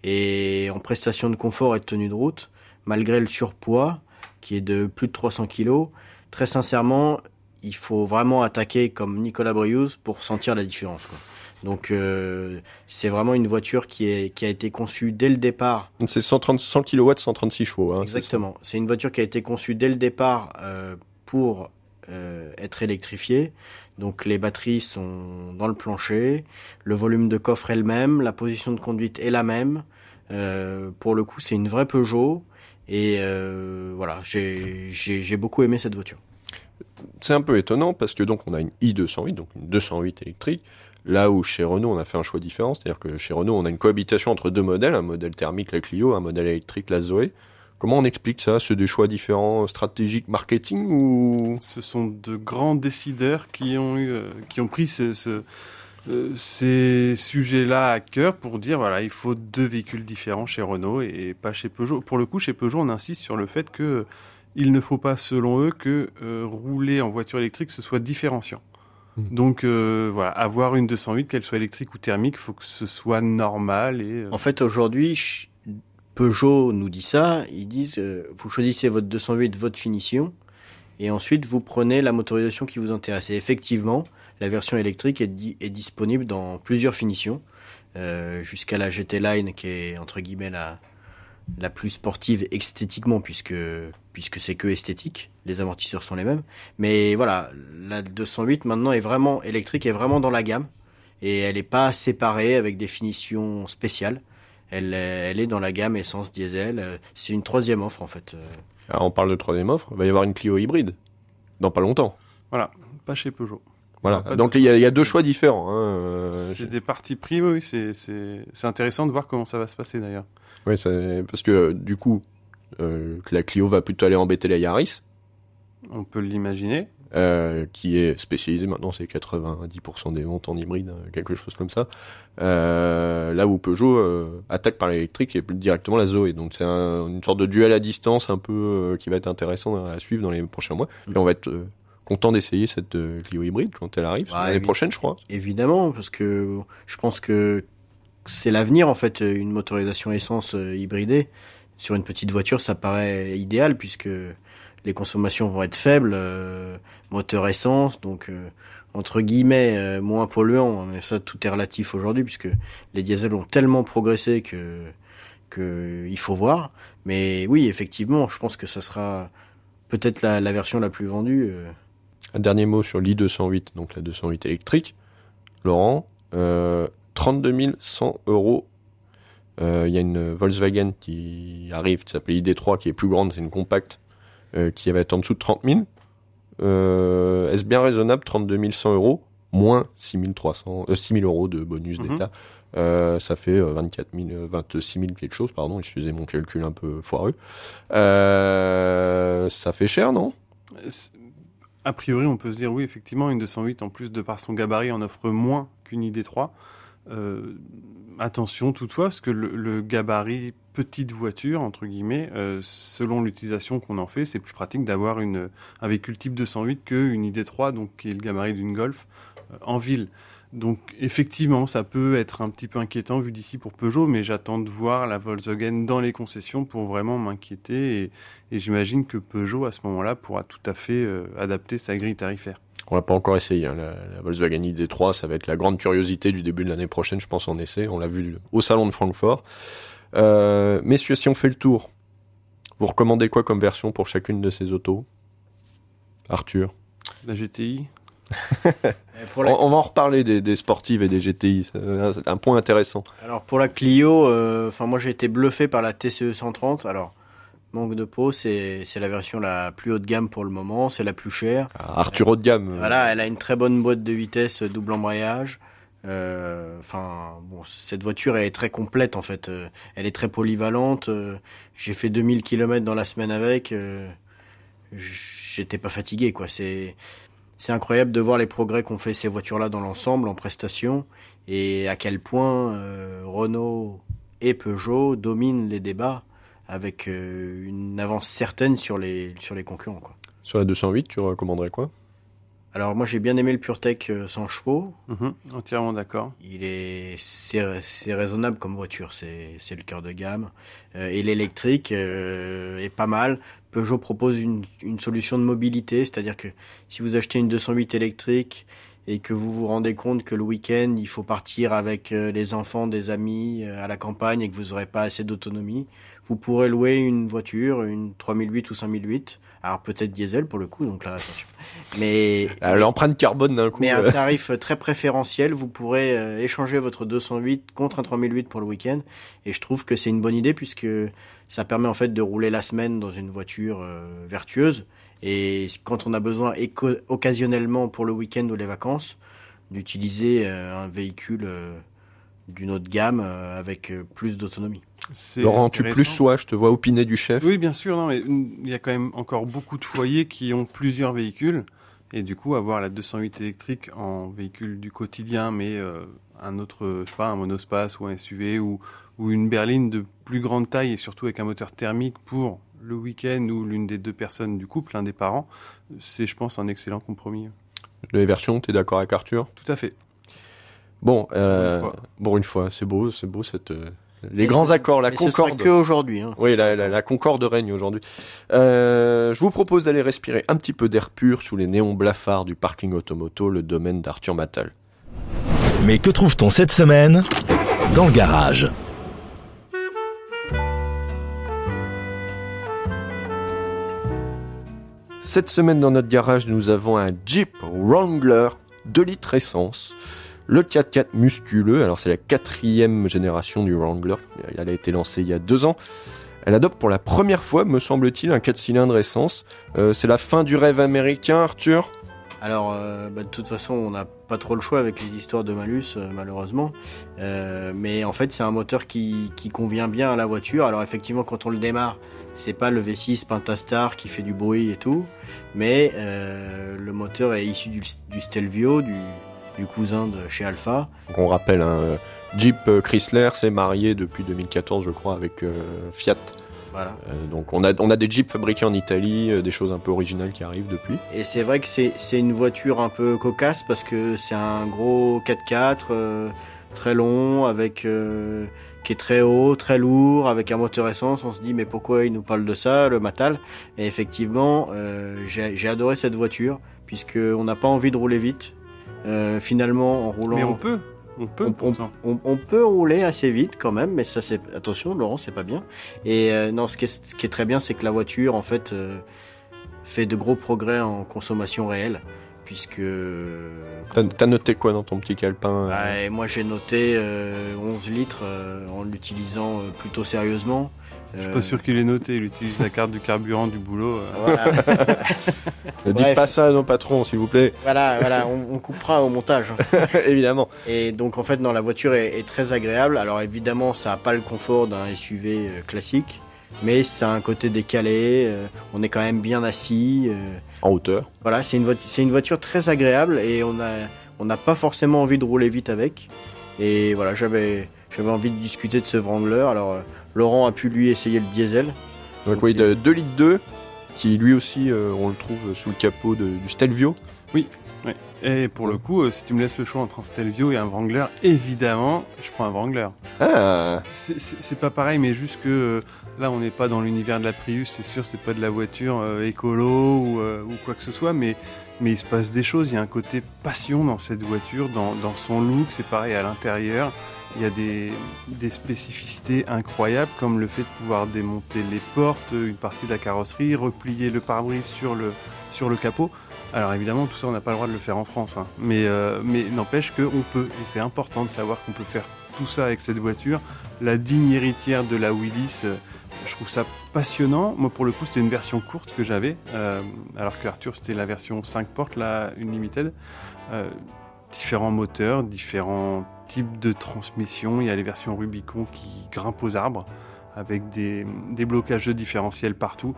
Et en prestation de confort et de tenue de route, malgré le surpoids, qui est de plus de 300 kg, très sincèrement, il faut vraiment attaquer comme Nicolas Briouze pour sentir la différence, quoi. Donc c'est vraiment une voiture qui a été conçue dès le départ. C'est 100 kW, 136 chevaux. Hein, exactement. C'est une voiture qui a été conçue dès le départ pour être électrifiée. Donc les batteries sont dans le plancher, le volume de coffre est le même, la position de conduite est la même. Pour le coup, c'est une vraie Peugeot. Et voilà, j'ai beaucoup aimé cette voiture. C'est un peu étonnant parce que donc on a une i208, donc une 208 électrique. Là où chez Renault, on a fait un choix différent, c'est-à-dire que chez Renault, on a une cohabitation entre deux modèles, un modèle thermique, la Clio, un modèle électrique, la Zoé. Comment on explique ça? C'est des choix différents stratégiques marketing ou... Ce sont de grands décideurs qui ont pris ces sujets-là à cœur pour dire, voilà, il faut deux véhicules différents chez Renault et pas chez Peugeot. Pour le coup, chez Peugeot, on insiste sur le fait que il ne faut pas, selon eux, que rouler en voiture électrique, ce soit différenciant. Donc voilà, avoir une 208, qu'elle soit électrique ou thermique, faut que ce soit normal. En fait, aujourd'hui, Peugeot nous dit ça. Ils disent, vous choisissez votre 208, votre finition, et ensuite vous prenez la motorisation qui vous intéresse. Et effectivement, la version électrique est disponible dans plusieurs finitions, jusqu'à la GT Line qui est entre guillemets la plus sportive esthétiquement puisque c'est que esthétique, les amortisseurs sont les mêmes. Mais voilà, la 208 maintenant est vraiment électrique, est vraiment dans la gamme et elle est pas séparée avec des finitions spéciales. Elle est dans la gamme essence diesel. C'est une troisième offre en fait. Alors on parle de troisième offre, il va y avoir une Clio hybride dans pas longtemps. Voilà, pas chez Peugeot. Voilà, donc il y a deux choix différents. Hein. C'est des partis pris, oui, c'est intéressant de voir comment ça va se passer d'ailleurs. Oui, parce que du coup, la Clio va plutôt aller embêter la Yaris. On peut l'imaginer. Qui est spécialisée maintenant, c'est 90% des ventes en hybride, quelque chose comme ça. Là où Peugeot attaque par l'électrique et directement la Zoé. Donc c'est une sorte de duel à distance un peu qui va être intéressant à suivre dans les prochains mois. Et on va être content d'essayer cette Clio hybride quand elle arrive l'année prochaine, je crois. Évidemment, parce que je pense que c'est l'avenir en fait, une motorisation essence hybridée. Sur une petite voiture, ça paraît idéal puisque les consommations vont être faibles, moteur essence, donc entre guillemets moins polluant, mais ça tout est relatif aujourd'hui puisque les diesels ont tellement progressé que il faut voir. Mais oui, effectivement, je pense que ça sera peut-être la version la plus vendue. Un dernier mot sur l'i208, donc la 208 électrique. Laurent, 32 100 €. Il y a une Volkswagen qui arrive, qui s'appelle ID3, qui est plus grande, c'est une compacte, qui va être en dessous de 30 000. Est-ce bien raisonnable, 32 100 €, moins 6 000 € de bonus d'État. Ça fait 26 000 quelque chose, pardon, excusez mon calcul un peu foireux. Ça fait cher, non? A priori, on peut se dire oui, effectivement, une 208, en plus de par son gabarit, en offre moins qu'une ID3. Attention toutefois, parce que le gabarit petite voiture, entre guillemets, selon l'utilisation qu'on en fait, c'est plus pratique d'avoir un véhicule type 208 qu'une ID3, donc qui est le gabarit d'une Golf, en ville. Donc effectivement, ça peut être un petit peu inquiétant vu d'ici pour Peugeot, mais j'attends de voir la Volkswagen dans les concessions pour vraiment m'inquiéter, et j'imagine que Peugeot, à ce moment-là, pourra tout à fait adapter sa grille tarifaire. On l'a pas encore essayé, hein. La Volkswagen ID3, ça va être la grande curiosité du début de l'année prochaine, je pense, en essai. On l'a vu au salon de Francfort. Messieurs, si on fait le tour, vous recommandez quoi comme version pour chacune de ces autos? Arthur? La GTI. On va en reparler des sportives et des GTI, c'est un point intéressant. Alors pour la Clio, moi j'ai été bluffé par la TCE 130. Alors manque de peau, c'est la version la plus haut de gamme pour le moment, c'est la plus chère. Arthur haut de gamme. Voilà, elle a une très bonne boîte de vitesse, double embrayage. Cette voiture est très complète en fait. Elle est très polyvalente. J'ai fait 2000 km dans la semaine avec. J'étais pas fatigué quoi. C'est incroyable de voir les progrès qu'ont fait ces voitures-là dans l'ensemble, en prestation, et à quel point Renault et Peugeot dominent les débats avec une avance certaine sur les concurrents, quoi. Sur la 208, tu recommanderais quoi? Alors moi j'ai bien aimé le PureTech 100 chevaux. Entièrement d'accord. C'est raisonnable comme voiture, c'est le cœur de gamme. Et l'électrique est pas mal. Peugeot propose une solution de mobilité, c'est-à-dire que si vous achetez une 208 électrique et que vous vous rendez compte que le week-end il faut partir avec les enfants, des amis à la campagne et que vous n'aurez pas assez d'autonomie, vous pourrez louer une voiture, une 3008 ou 5008. Alors peut-être diesel pour le coup, donc là attention. Mais l'empreinte carbone d'un coup. Mais un tarif très préférentiel, vous pourrez échanger votre 208 contre un 3008 pour le week-end. Et je trouve que c'est une bonne idée puisque ça permet en fait de rouler la semaine dans une voiture vertueuse. Et quand on a besoin occasionnellement pour le week-end ou les vacances, d'utiliser un véhicule d'une autre gamme avec plus d'autonomie. Laurent, tu plus sois, je te vois opiner du chef. Oui, bien sûr, non, mais il y a quand même encore beaucoup de foyers qui ont plusieurs véhicules. Et du coup, avoir la 208 électrique en véhicule du quotidien, mais un autre, je sais pas, un monospace ou un SUV ou une berline de plus grande taille et surtout avec un moteur thermique pour le week-end ou l'une des deux personnes du couple, l'un des parents, c'est, je pense, un excellent compromis. Les versions, t'es d'accord avec Arthur ? Tout à fait. Bon, une fois, c'est beau cette... Les grands accords, la concorde. Ce sera que aujourd'hui. Hein. Oui, la concorde règne aujourd'hui. Je vous propose d'aller respirer un petit peu d'air pur sous les néons blafards du parking Automoto, le domaine d'Arthur Mattal. Mais que trouve-t-on cette semaine dans le garage ? Cette semaine dans notre garage, nous avons un Jeep Wrangler 2 litres essence. Le 4x4 musculeux, alors c'est la 4e génération du Wrangler, elle a été lancée il y a 2 ans. Elle adopte pour la première fois, me semble-t-il, un 4 cylindres essence. C'est la fin du rêve américain, Arthur ? Alors, de toute façon, on n'a pas trop le choix avec les histoires de malus, malheureusement. Mais en fait, c'est un moteur qui convient bien à la voiture. Alors effectivement, quand on le démarre, c'est pas le V6 Pentastar qui fait du bruit et tout, mais le moteur est issu du Stelvio, du cousin de chez Alfa. Donc on rappelle, Jeep Chrysler s'est marié depuis 2014, je crois, avec Fiat. Voilà. Donc on a des Jeeps fabriqués en Italie, des choses un peu originales qui arrivent depuis. Et c'est vrai que c'est une voiture un peu cocasse parce que c'est un gros 4x4 très long, qui est très haut, très lourd, avec un moteur essence. On se dit mais pourquoi il nous parle de ça, le Mattal ? Et effectivement, j'ai adoré cette voiture puisque on n'a pas envie de rouler vite. Finalement, en roulant... Mais on peut on peut rouler assez vite quand même, mais ça c'est... Attention, Laurent, c'est pas bien. Et non, ce qui est très bien, c'est que la voiture, en fait, fait de gros progrès en consommation réelle, puisque... T'as noté quoi dans ton petit calepin Et moi, j'ai noté 11 litres en l'utilisant plutôt sérieusement. Je suis pas sûr qu'il ait noté, il utilise la carte du carburant du boulot. Voilà. Ne dites pas ça à nos patrons, s'il vous plaît. Voilà, on coupera au montage. Évidemment. Et donc en fait, non, la voiture est très agréable. Alors évidemment, ça n'a pas le confort d'un SUV classique, mais ça a un côté décalé. On est quand même bien assis. En hauteur. Voilà, c'est une voiture très agréable et on n'a pas forcément envie de rouler vite avec. Et voilà, j'avais envie de discuter de ce Wrangler. Alors Laurent a pu lui essayer le diesel. Donc oui, de 2 litres 2, qui lui aussi, on le trouve sous le capot du Stelvio. Oui. Et pour le coup, si tu me laisses le choix entre un Stelvio et un Wrangler, évidemment, je prends un Wrangler. Ah. C'est pas pareil, mais juste que là, on n'est pas dans l'univers de la Prius, c'est sûr, c'est pas de la voiture écolo ou quoi que ce soit, mais il se passe des choses, il y a un côté passion dans cette voiture, dans son look, c'est pareil à l'intérieur. Il y a des spécificités incroyables, comme le fait de pouvoir démonter les portes, une partie de la carrosserie, replier le pare-brise sur le capot. Alors évidemment, tout ça, on n'a pas le droit de le faire en France, hein. Mais n'empêche qu'on peut, et c'est important de savoir qu'on peut faire tout ça avec cette voiture. La digne héritière de la Willys, je trouve ça passionnant. Moi, pour le coup, c'était une version courte que j'avais, alors que Arthur, c'était la version 5 portes, la Unlimited. Différents moteurs, différents types de transmission. Il y a les versions Rubicon qui grimpent aux arbres avec des blocages de différentiel partout.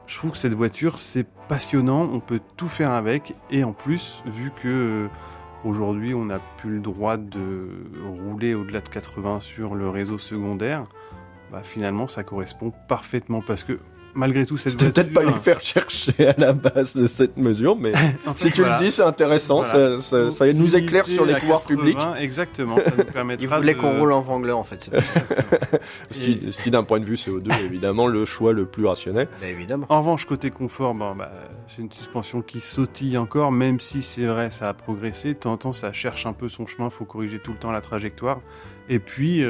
Je trouve que cette voiture, c'est passionnant, on peut tout faire avec. Et en plus, vu que aujourd'hui, on n'a plus le droit de rouler au-delà de 80 sur le réseau secondaire, finalement, ça correspond parfaitement. Parce que malgré tout, cette C'était voiture... peut-être pas les faire chercher à la base de cette mesure, mais En si fait, tu voilà. le dis, c'est intéressant. Voilà. Ça nous éclaire sur les À pouvoirs 80, publics. Exactement, ça nous permettra Il voulait de... qu'on roule en Wrangler en fait. Ce qui, d'un point de vue CO2, est évidemment le choix le plus rationnel. Bah, évidemment. En revanche, côté confort, c'est une suspension qui sautille encore, même si c'est vrai, ça a progressé. De temps en temps, ça cherche un peu son chemin, faut corriger tout le temps la trajectoire. Et puis,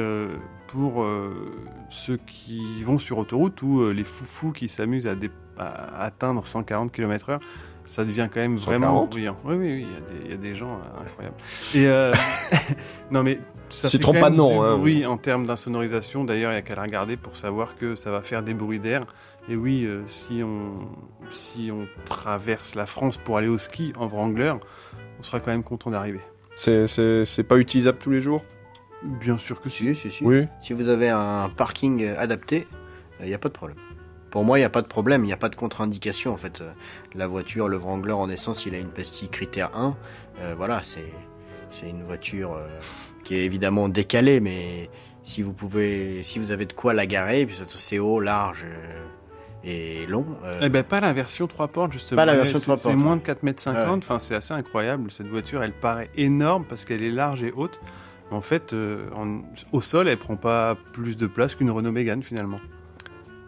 pour ceux qui vont sur autoroute ou les foufous qui s'amusent à atteindre 140 km/h, ça devient quand même vraiment 140? bruyant. Oui, il y a des gens incroyables. Et non mais ça S'y fait trompe quand pas même de nom, du hein. bruit en termes d'insonorisation. D'ailleurs, il y a qu'à la regarder pour savoir que ça va faire des bruits d'air. Et oui, si on traverse la France pour aller au ski en Wrangler, on sera quand même content d'arriver. C'est pas utilisable tous les jours? Bien sûr que si. Si. Oui. Si vous avez un parking adapté, il n'y a pas de problème. Pour moi, il n'y a pas de problème, il n'y a pas de contre-indication en fait. La voiture, le Wrangler en essence, il a une PESTI critère 1. Voilà, c'est une voiture qui est évidemment décalée, mais si vous avez de quoi la garer, puis c'est haut, large et long. Eh ben, pas la version 3 portes, justement. Pas la version C'est- 3 portes, C'est moins ouais. de 4,50 m. Ouais. Enfin, c'est assez incroyable. Cette voiture, elle paraît énorme parce qu'elle est large et haute. Mais en fait, au sol, elle prend pas plus de place qu'une Renault Mégane, finalement.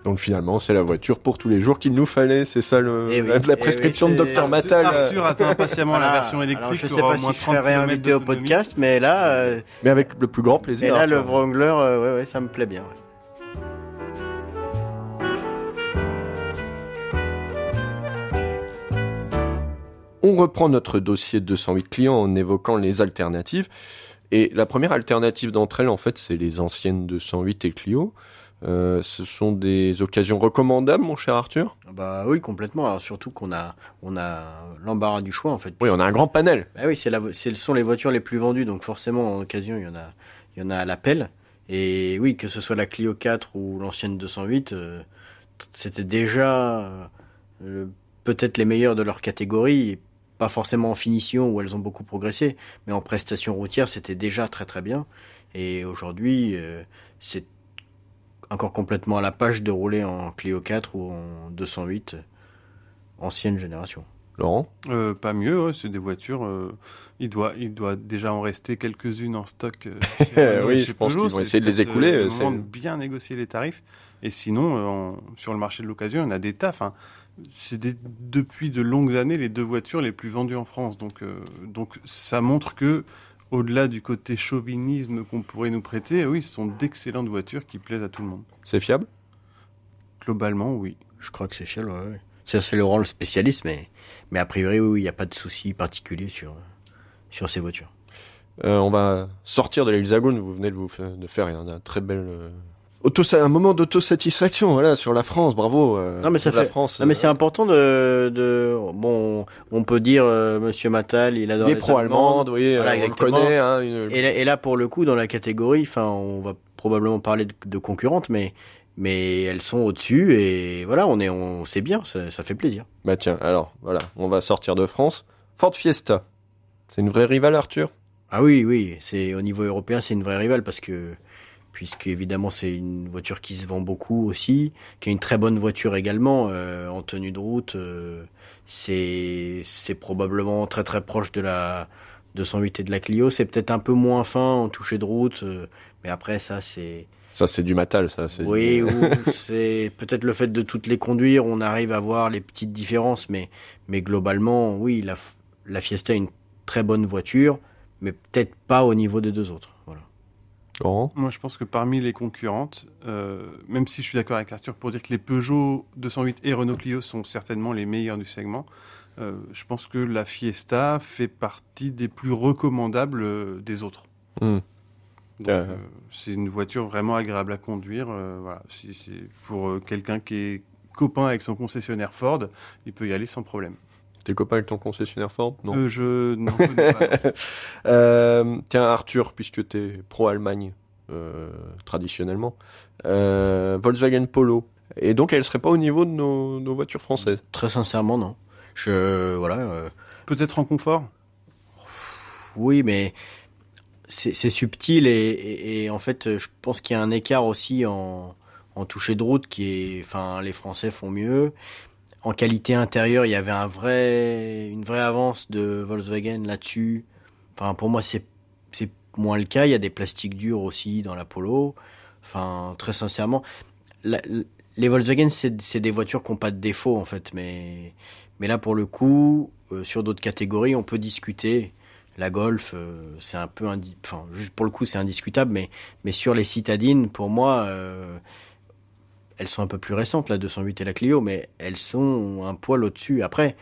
Donc finalement, c'est la voiture pour tous les jours qu'il nous fallait. C'est ça Eh oui, la eh prescription oui, de c'est- Dr Matal. Arthur attend impatiemment Voilà. la version électrique. Alors, je qui sais aura pas au moins si je 30 serai km réinvité au d'autonomie. podcast, mais là, Mais avec le plus grand plaisir. et là le Arthur. Wrangler, ouais, ça me plaît bien. Ouais. On reprend notre dossier 208 clients en évoquant les alternatives. Et la première alternative d'entre elles, en fait, c'est les anciennes 208 et Clio. Ce sont des occasions recommandables, mon cher Arthur? Bah oui, complètement. Alors surtout qu'on a l'embarras du choix en fait. Oui, on a un grand panel. Bah oui, ce sont les voitures les plus vendues, donc forcément en occasion il y en a à l'appel. Et oui, que ce soit la Clio 4 ou l'ancienne 208, c'était déjà peut-être les meilleures de leur catégorie. Pas forcément en finition où elles ont beaucoup progressé, mais en prestation routière c'était déjà très très bien. Et aujourd'hui, c'est encore complètement à la page de rouler en Clio 4 ou en 208 ancienne génération. Laurent? Pas mieux, ouais, c'est des voitures. Il doit déjà en rester quelques-unes en stock. Oui, chez je pense Peugeot. qu'ils vont C'est essayer de les peut-être, écouler, le c'est- moment de bien négocier les tarifs. Et sinon, sur le marché de l'occasion, on a des tas. Enfin, depuis de longues années les deux voitures les plus vendues en France. Donc ça montre que, au-delà du côté chauvinisme qu'on pourrait nous prêter, oui, ce sont d'excellentes voitures qui plaisent à tout le monde. C'est fiable? Globalement, oui. Je crois que c'est fiable, ouais. C'est Laurent le spécialiste, mais a priori, oui, il n'y a pas de souci particulier sur ces voitures. On va sortir de l'Hexagone, vous venez de faire un très bel... un moment d'autosatisfaction, voilà, sur la France, bravo. Non, mais ça la fait- France. Non, mais c'est important bon, on peut dire, Monsieur Matal, il adore les les pro-allemandes, oui, Voilà, on le exactement. connaît. Hein, Et là, pour le coup, dans la catégorie, enfin, on va probablement parler de concurrentes, mais elles sont au-dessus et voilà, c'est bien, ça fait plaisir. Bah tiens, alors, voilà, on va sortir de France. Ford Fiesta, c'est une vraie rivale, Arthur? Ah oui, c'est au niveau européen, c'est une vraie rivale puisque évidemment c'est une voiture qui se vend beaucoup aussi, qui est une très bonne voiture également en tenue de route. C'est probablement très très proche de la 208 et de la Clio. C'est peut-être un peu moins fin en toucher de route, mais après ça c'est Ça, c'est du Matal, ça. oui, ou c'est peut-être le fait de toutes les conduire, on arrive à voir les petites différences, mais globalement, oui, la Fiesta est une très bonne voiture, mais peut-être pas au niveau des deux autres. Voilà. Laurent? Moi, je pense que parmi les concurrentes, même si je suis d'accord avec Arthur pour dire que les Peugeot 208 et Renault Clio sont certainement les meilleurs du segment, je pense que la Fiesta fait partie des plus recommandables des autres. Donc, c'est une voiture vraiment agréable à conduire. Voilà. C'est pour quelqu'un qui est copain avec son concessionnaire Ford, il peut y aller sans problème. T'es copain avec ton concessionnaire Ford? Non. Je n'en connais pas. Tiens, Arthur, puisque t'es pro-Allemagne, traditionnellement, Volkswagen Polo. Et donc, elle serait pas au niveau de nos voitures françaises? Très sincèrement, non. Peut-être en confort. Oui, mais c'est subtil et en fait, je pense qu'il y a un écart aussi en en toucher de route les Français font mieux. En qualité intérieure, il y avait une vraie avance de Volkswagen là-dessus. Enfin, pour moi, c'est moins le cas. Il y a des plastiques durs aussi dans la Polo. Enfin, très sincèrement, les Volkswagen, c'est des voitures qui n'ont pas de défaut, en fait. Mais là, pour le coup, sur d'autres catégories, on peut discuter. La Golf, c'est un peu... juste pour le coup, c'est indiscutable. Mais sur les citadines, pour moi... elles sont un peu plus récentes, la 208 et la Clio, mais elles sont un poil au-dessus. Après,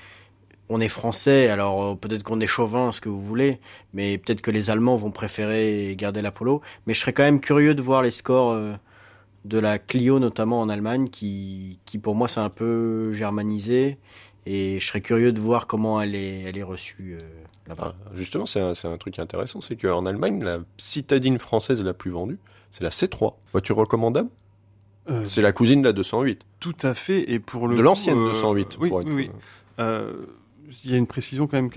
on est français, alors peut-être qu'on est chauvin, ce que vous voulez, mais peut-être que les Allemands vont préférer garder la Polo. Mais je serais quand même curieux de voir les scores de la Clio, notamment en Allemagne, qui pour moi, c'est un peu germanisé. Et je serais curieux de voir comment elle est reçue là-bas. Justement, c'est un truc intéressant, c'est qu'en Allemagne, la citadine française la plus vendue, c'est la C3. Voiture recommandable ? C'est la cousine de la 208. Tout à fait, et pour le de coup, l'ancienne 208. Oui. Il y a une précision quand même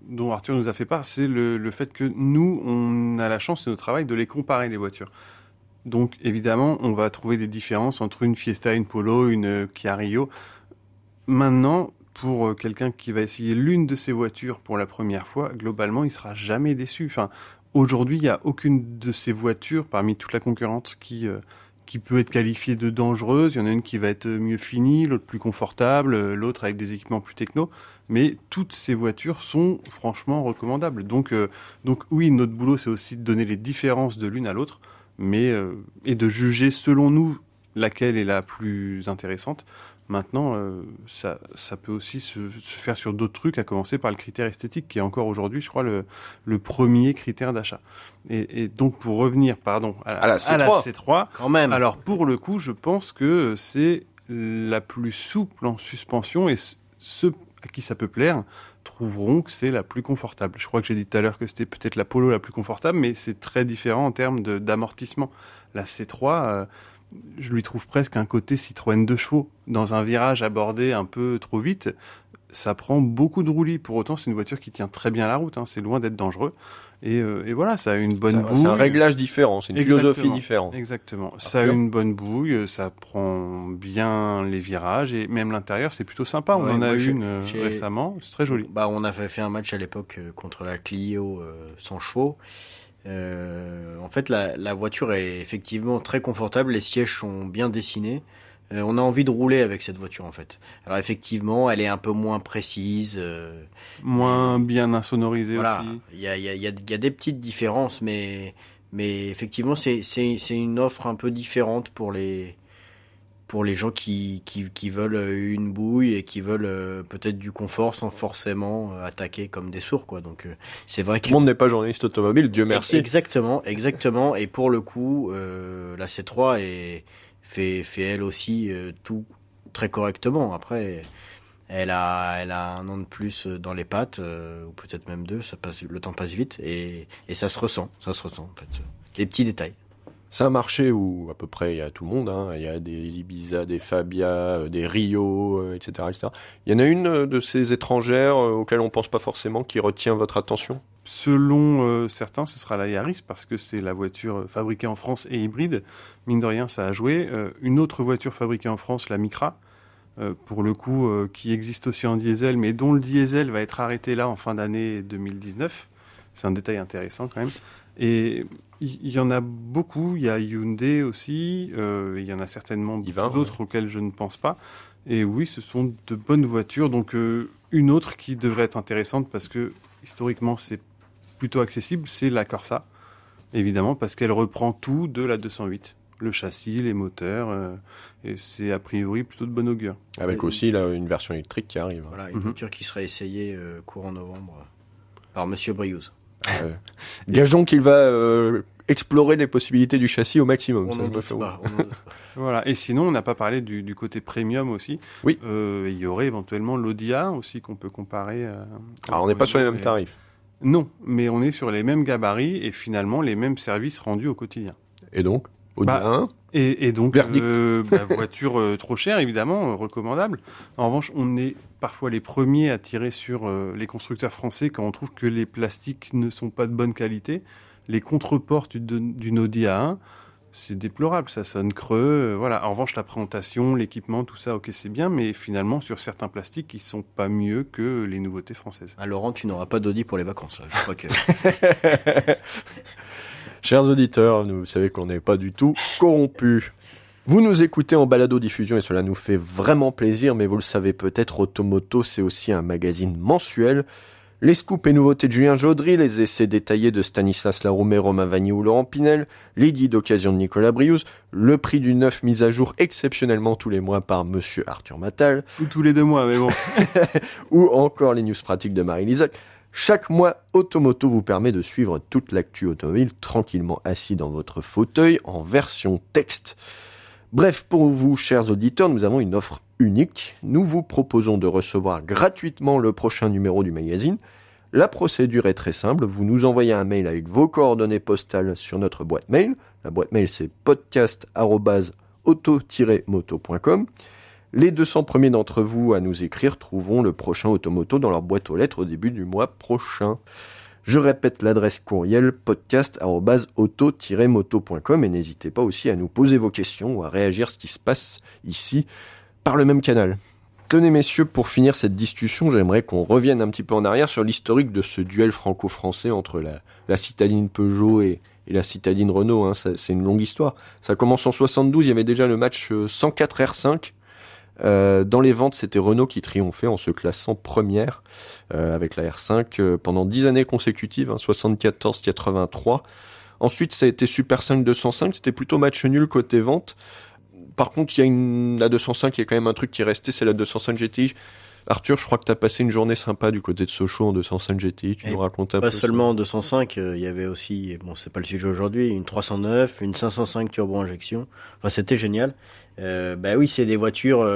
dont Arthur nous a fait part, c'est le fait que nous, on a la chance, c'est notre travail, de les comparer, les voitures. Donc, évidemment, on va trouver des différences entre une Fiesta, une Polo, une Kia Rio. Maintenant, pour quelqu'un qui va essayer l'une de ces voitures pour la première fois, globalement, il sera jamais déçu. Enfin, aujourd'hui, il n'y a aucune de ces voitures, parmi toute la concurrence, qui peut être qualifiée de dangereuse. Il y en a une qui va être mieux finie, l'autre plus confortable, l'autre avec des équipements plus techno. Mais toutes ces voitures sont franchement recommandables. Donc oui, notre boulot, c'est aussi de donner les différences de l'une à l'autre, et de juger selon nous laquelle est la plus intéressante. Maintenant, ça peut aussi se faire sur d'autres trucs, à commencer par le critère esthétique, qui est encore aujourd'hui, je crois, le premier critère d'achat. Et donc, pour revenir, à la C3, quand même. Alors, pour le coup, je pense que c'est la plus souple en suspension, et ceux à qui ça peut plaire trouveront que c'est la plus confortable. Je crois que j'ai dit tout à l'heure que c'était peut-être la Polo la plus confortable, mais c'est très différent en termes d'amortissement. La C3... je lui trouve presque un côté Citroën 2 chevaux. Dans un virage abordé un peu trop vite, ça prend beaucoup de roulis. Pour autant, c'est une voiture qui tient très bien la route. C'est loin d'être dangereux. Et voilà, ça a une bonne bouille. C'est un réglage différent, c'est une philosophie différente. Exactement. Ça a une bonne bouille, ça prend bien les virages, et même l'intérieur, c'est plutôt sympa. On en a une récemment, c'est très joli. On avait fait un match à l'époque contre la Clio 100 chevaux. En fait, la voiture est effectivement très confortable, les sièges sont bien dessinés. On a envie de rouler avec cette voiture, en fait. Alors effectivement, elle est un peu moins précise, moins bien insonorisée, voilà, aussi. Il y a des petites différences, mais effectivement, c'est une offre un peu différente pour les gens qui veulent une bouille et qui veulent peut-être du confort sans forcément attaquer comme des sourds, quoi. Donc c'est vrai que tout le monde n'est pas journaliste automobile, Dieu merci. Exactement. Et pour le coup, la C3 fait elle aussi tout très correctement. Après, elle a un an de plus dans les pattes, ou peut-être même deux. Le temps passe vite et ça se ressent en fait. Les petits détails. C'est un marché où, à peu près, il y a tout le monde. Il y a des Ibiza, des Fabia, des Rio, etc., etc. Il y en a une de ces étrangères auxquelles on pense pas forcément qui retient votre attention ? Selon certains, ce sera la Yaris, parce que c'est la voiture fabriquée en France et hybride. Mine de rien, ça a joué. Une autre voiture fabriquée en France, la Micra, pour le coup, qui existe aussi en diesel, mais dont le diesel va être arrêté là en fin d'année 2019. C'est un détail intéressant quand même. Et il y en a beaucoup, il y a Hyundai aussi, il y en a certainement d'autres auxquels je ne pense pas. Et oui, ce sont de bonnes voitures. Donc une autre qui devrait être intéressante, parce que historiquement c'est plutôt accessible, c'est la Corsa, évidemment, parce qu'elle reprend tout de la 208. Le châssis, les moteurs, et c'est a priori plutôt de bon augure. Avec aussi là, une version électrique qui arrive. Voilà, une voiture qui sera essayée courant novembre par Monsieur Briouze. Gageons qu'il va explorer les possibilités du châssis au maximum. On n'en doute pas. Voilà. Et sinon, on n'a pas parlé du côté premium aussi. Oui. Il y aurait éventuellement l'Audi A aussi qu'on peut comparer. Alors, on n'est pas sur les mêmes tarifs. Non, mais on est sur les mêmes gabarits et finalement les mêmes services rendus au quotidien. Et donc Audi A1 et donc, voiture trop chère, évidemment, recommandable. En revanche, on est parfois les premiers à tirer sur les constructeurs français quand on trouve que les plastiques ne sont pas de bonne qualité. Les contreportes d'une Audi A1 c'est déplorable, ça sonne creux. Voilà. En revanche, la présentation, l'équipement, tout ça, ok, c'est bien, mais finalement, sur certains plastiques, ils sont pas mieux que les nouveautés françaises. Ah, Laurent, tu n'auras pas d'Audi pour les vacances. Là. Je crois que... Chers auditeurs, vous savez qu'on n'est pas du tout corrompus. Vous nous écoutez en balado-diffusion et cela nous fait vraiment plaisir, mais vous le savez peut-être, Automoto, c'est aussi un magazine mensuel. Les scoops et nouveautés de Julien Jaudry, les essais détaillés de Stanislas Laroumet, Romain Vagny ou Laurent Pinel, les guides d'occasion de Nicolas Briouze, le prix du neuf mis à jour exceptionnellement tous les mois par Monsieur Arthur Matal. Ou tous les 2 mois, mais bon. Ou encore les news pratiques de Marie Lisac. Chaque mois, Automoto vous permet de suivre toute l'actu automobile tranquillement assis dans votre fauteuil en version texte. Bref, pour vous, chers auditeurs, nous avons une offre unique. Nous vous proposons de recevoir gratuitement le prochain numéro du magazine. La procédure est très simple. Vous nous envoyez un mail avec vos coordonnées postales sur notre boîte mail. La boîte mail, c'est podcast@auto-moto.com. Les 200 premiers d'entre vous à nous écrire trouveront le prochain Automoto dans leur boîte aux lettres au début du mois prochain. Je répète l'adresse courriel podcast@auto-moto.com et n'hésitez pas aussi à nous poser vos questions ou à réagir à ce qui se passe ici par le même canal. Tenez messieurs, pour finir cette discussion, j'aimerais qu'on revienne un petit peu en arrière sur l'historique de ce duel franco-français entre la citadine Peugeot et la citadine Renault. Hein. C'est une longue histoire. Ça commence en 72, il y avait déjà le match 104 R5. Dans les ventes, c'était Renault qui triomphait en se classant première avec la R5 pendant 10 années consécutives, hein, 74-83. Ensuite, ça a été Super 5 205, c'était plutôt match nul côté vente. Par contre, il y a la 205, il y a quand même un truc qui est resté, c'est la 205 GTI. Arthur, je crois que tu as passé une journée sympa du côté de Sochaux en 205 GTI, tu nous racontes un peu. Pas seulement en 205, il y avait aussi, bon c'est pas le sujet aujourd'hui, une 309, une 505 turbo-injection. Enfin c'était génial. Oui, c'est des voitures,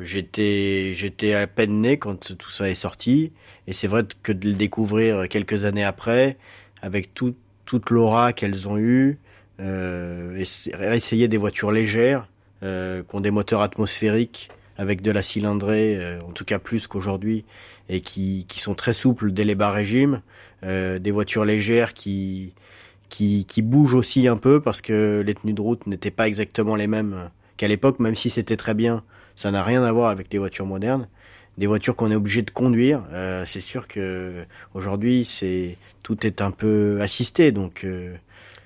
j'étais à peine né quand tout ça est sorti. Et c'est vrai que de le découvrir quelques années après, avec toute l'aura qu'elles ont eue, essayer des voitures légères, qui ont des moteurs atmosphériques, avec de la cylindrée, en tout cas plus qu'aujourd'hui, et qui sont très souples dès les bas régimes, des voitures légères qui bougent aussi un peu parce que les tenues de route n'étaient pas exactement les mêmes qu'à l'époque, même si c'était très bien, ça n'a rien à voir avec les voitures modernes. Des voitures qu'on est obligé de conduire, c'est sûr que aujourd'hui tout est un peu assisté, donc.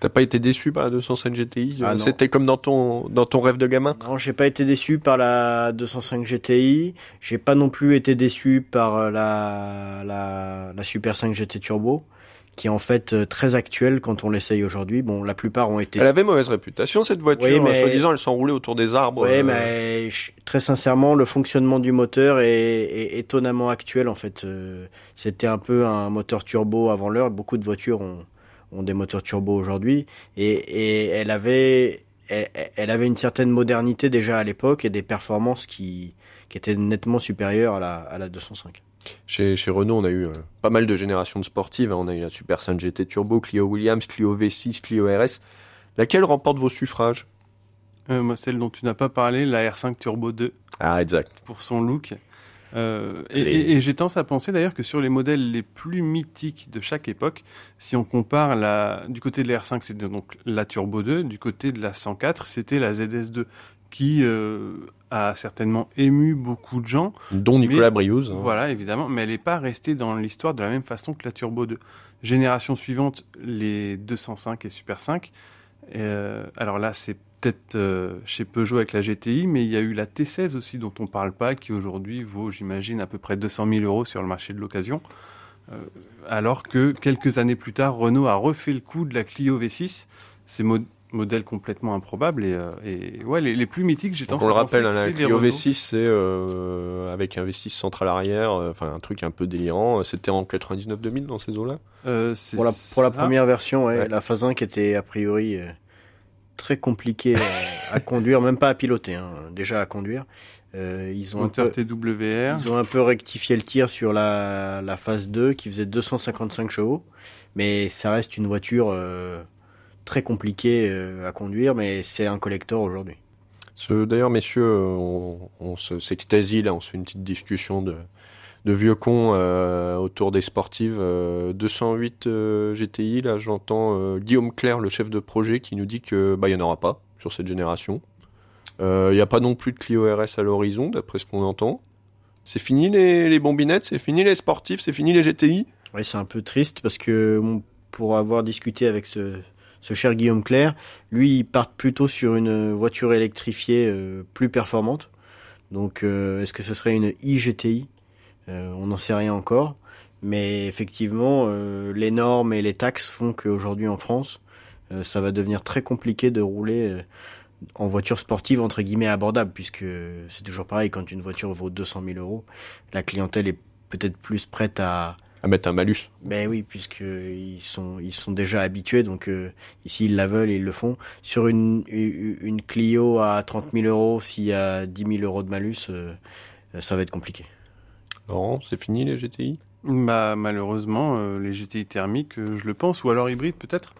T'as pas été déçu par la 205 GTI? Ah, c'était comme dans ton rêve de gamin? Non, j'ai pas été déçu par la 205 GTI. J'ai pas non plus été déçu par la Super 5 GT Turbo, qui est en fait très actuelle quand on l'essaye aujourd'hui. Bon, la plupart ont été... Elle avait mauvaise réputation, cette voiture. Oui, mais... Soi-disant, elle s'enroulait autour des arbres. Oui, mais très sincèrement, le fonctionnement du moteur est étonnamment actuel, en fait. C'était un peu un moteur turbo avant l'heure. Beaucoup de voitures ont des moteurs turbo aujourd'hui, et elle avait une certaine modernité déjà à l'époque et des performances qui étaient nettement supérieures à la 205. Chez Renault, on a eu pas mal de générations de sportives. On a eu la Super 5 GT Turbo, Clio Williams, Clio V6, Clio RS. Laquelle remporte vos suffrages? Moi, celle dont tu n'as pas parlé, la R5 Turbo 2. Ah, exact. Pour son look. Et j'ai tendance à penser d'ailleurs que sur les modèles les plus mythiques de chaque époque, si on compare du côté de la R5, c'était donc la Turbo 2, du côté de la 104, c'était la ZS2, qui a certainement ému beaucoup de gens. Dont Nicolas Briouze. Voilà, évidemment, mais elle n'est pas restée dans l'histoire de la même façon que la Turbo 2. Génération suivante, les 205 et Super 5. Alors là, c'est peut-être chez Peugeot avec la GTI, mais il y a eu la T16 aussi dont on parle pas, qui aujourd'hui vaut, j'imagine, à peu près 200 000 € sur le marché de l'occasion. Alors que quelques années plus tard, Renault a refait le coup de la Clio V6. C'est modèle complètement improbable et ouais, les plus mythiques, j'ai tendance à penser que c'est les Renault. On le rappelle, la Clio V6, c'est avec un V6 central arrière, enfin un truc un peu délirant. C'était en 99-2000 dans ces eaux-là. Pour la première version, ouais. La phase 1 qui était a priori très compliquée à conduire, même pas à piloter, hein, déjà à conduire. Ils ont TWR. Ils ont un peu rectifié le tir sur la phase 2 qui faisait 255 chevaux, mais ça reste une voiture très compliquée à conduire, mais c'est un collector aujourd'hui. D'ailleurs, messieurs, on s'extasie là, on se fait une petite discussion vieux cons autour des sportives. 208 GTI, là j'entends Guillaume Clerc, le chef de projet, qui nous dit que il y en aura pas sur cette génération. Il n'y a pas non plus de Clio RS à l'horizon, d'après ce qu'on entend. C'est fini les bombinettes, c'est fini les sportifs, c'est fini les GTI. Oui, c'est un peu triste parce que pour avoir discuté avec ce cher Guillaume Clerc, lui, il part plutôt sur une voiture électrifiée plus performante. Donc, est-ce que ce serait une iGTI ? On n'en sait rien encore. Mais effectivement, les normes et les taxes font qu'aujourd'hui en France, ça va devenir très compliqué de rouler en voiture sportive entre guillemets abordable, puisque c'est toujours pareil, quand une voiture vaut 200 000 €, la clientèle est peut-être plus prête à mettre un malus. Ben oui, puisqu'ils sont déjà habitués, donc ici ils la veulent et ils le font. Sur une Clio à 30 000 €, s'il y a 10 000 € de malus, ça va être compliqué. Laurent, c'est fini les GTI ? Malheureusement, les GTI thermiques, je le pense, ou alors hybride peut-être.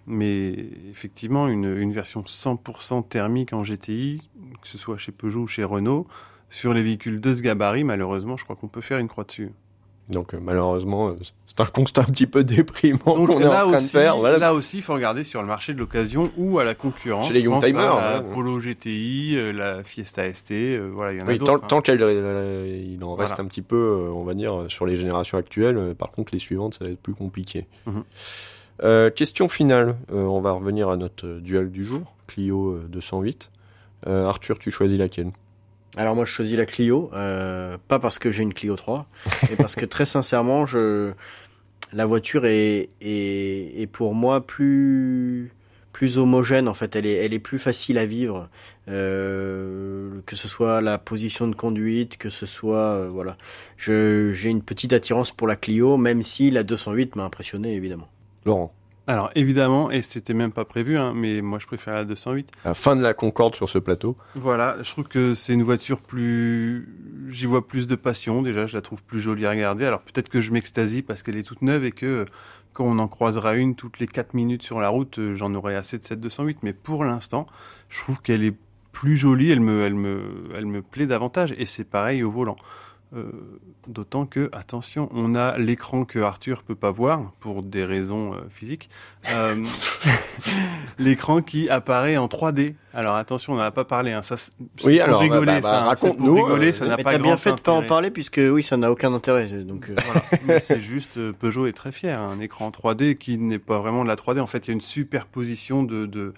Mais effectivement, une version 100% thermique en GTI, que ce soit chez Peugeot ou chez Renault, sur les véhicules de ce gabarit, malheureusement, je crois qu'on peut faire une croix dessus. Donc malheureusement, c'est un constat un petit peu déprimant qu'on est en train de faire. Voilà. Là aussi, il faut regarder sur le marché de l'occasion ou à la concurrence. Chez les Youngtimers. La Polo GTI, la Fiesta ST, voilà, il y en a oui, d'autres. Tant qu'il en reste un petit peu, on va dire, sur les générations actuelles. Par contre, les suivantes, ça va être plus compliqué. Question finale. On va revenir à notre duel du jour, Clio 208. Arthur, tu choisis laquelle ? Alors moi je choisis la Clio, pas parce que j'ai une Clio 3, mais parce que très sincèrement, la voiture est pour moi plus homogène en fait. Elle est plus facile à vivre, que ce soit la position de conduite, que ce soit voilà. J'ai une petite attirance pour la Clio, même si la 208 m'a impressionné évidemment. Laurent. Alors évidemment, et c'était même pas prévu, mais moi je préfère la 208. La fin de la Concorde sur ce plateau. Voilà, je trouve que c'est une voiture j'y vois plus de passion, déjà je la trouve plus jolie à regarder. Alors peut-être que je m'extasie parce qu'elle est toute neuve et que quand on en croisera une toutes les 4 minutes sur la route, j'en aurai assez de cette 208. Mais pour l'instant, je trouve qu'elle est plus jolie, elle me plaît davantage et c'est pareil au volant. D'autant que, attention, on a l'écran que Arthur peut pas voir pour des raisons physiques. L'écran qui apparaît en 3D. Alors attention, on n'en a pas parlé. Hein. Ça, oui, alors rigoler, raconte-nous. Pour rigoler, ça n'a mais pas t'as grand bien fait de pas en intérêt. parler puisque oui, ça n'a aucun intérêt. Donc voilà. Mais c'est juste, Peugeot est très fier. Un écran 3D qui n'est pas vraiment de la 3D. En fait, il y a une superposition de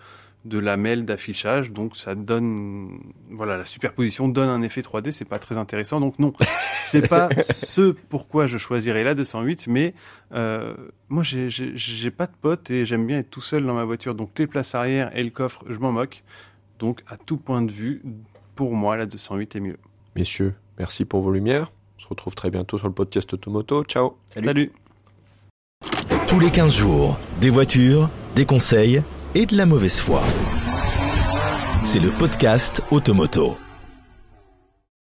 lamelles d'affichage, donc ça donne, voilà, la superposition donne un effet 3D, c'est pas très intéressant, donc non, c'est pas ce pourquoi je choisirais la 208, mais moi j'ai pas de potes et j'aime bien être tout seul dans ma voiture, donc les places arrière et le coffre, je m'en moque, donc à tout point de vue, pour moi la 208 est mieux. Messieurs, merci pour vos lumières, on se retrouve très bientôt sur le podcast Automoto, ciao. Salut. Tous les 15 jours, des voitures, des conseils et de la mauvaise foi. C'est le podcast Automoto.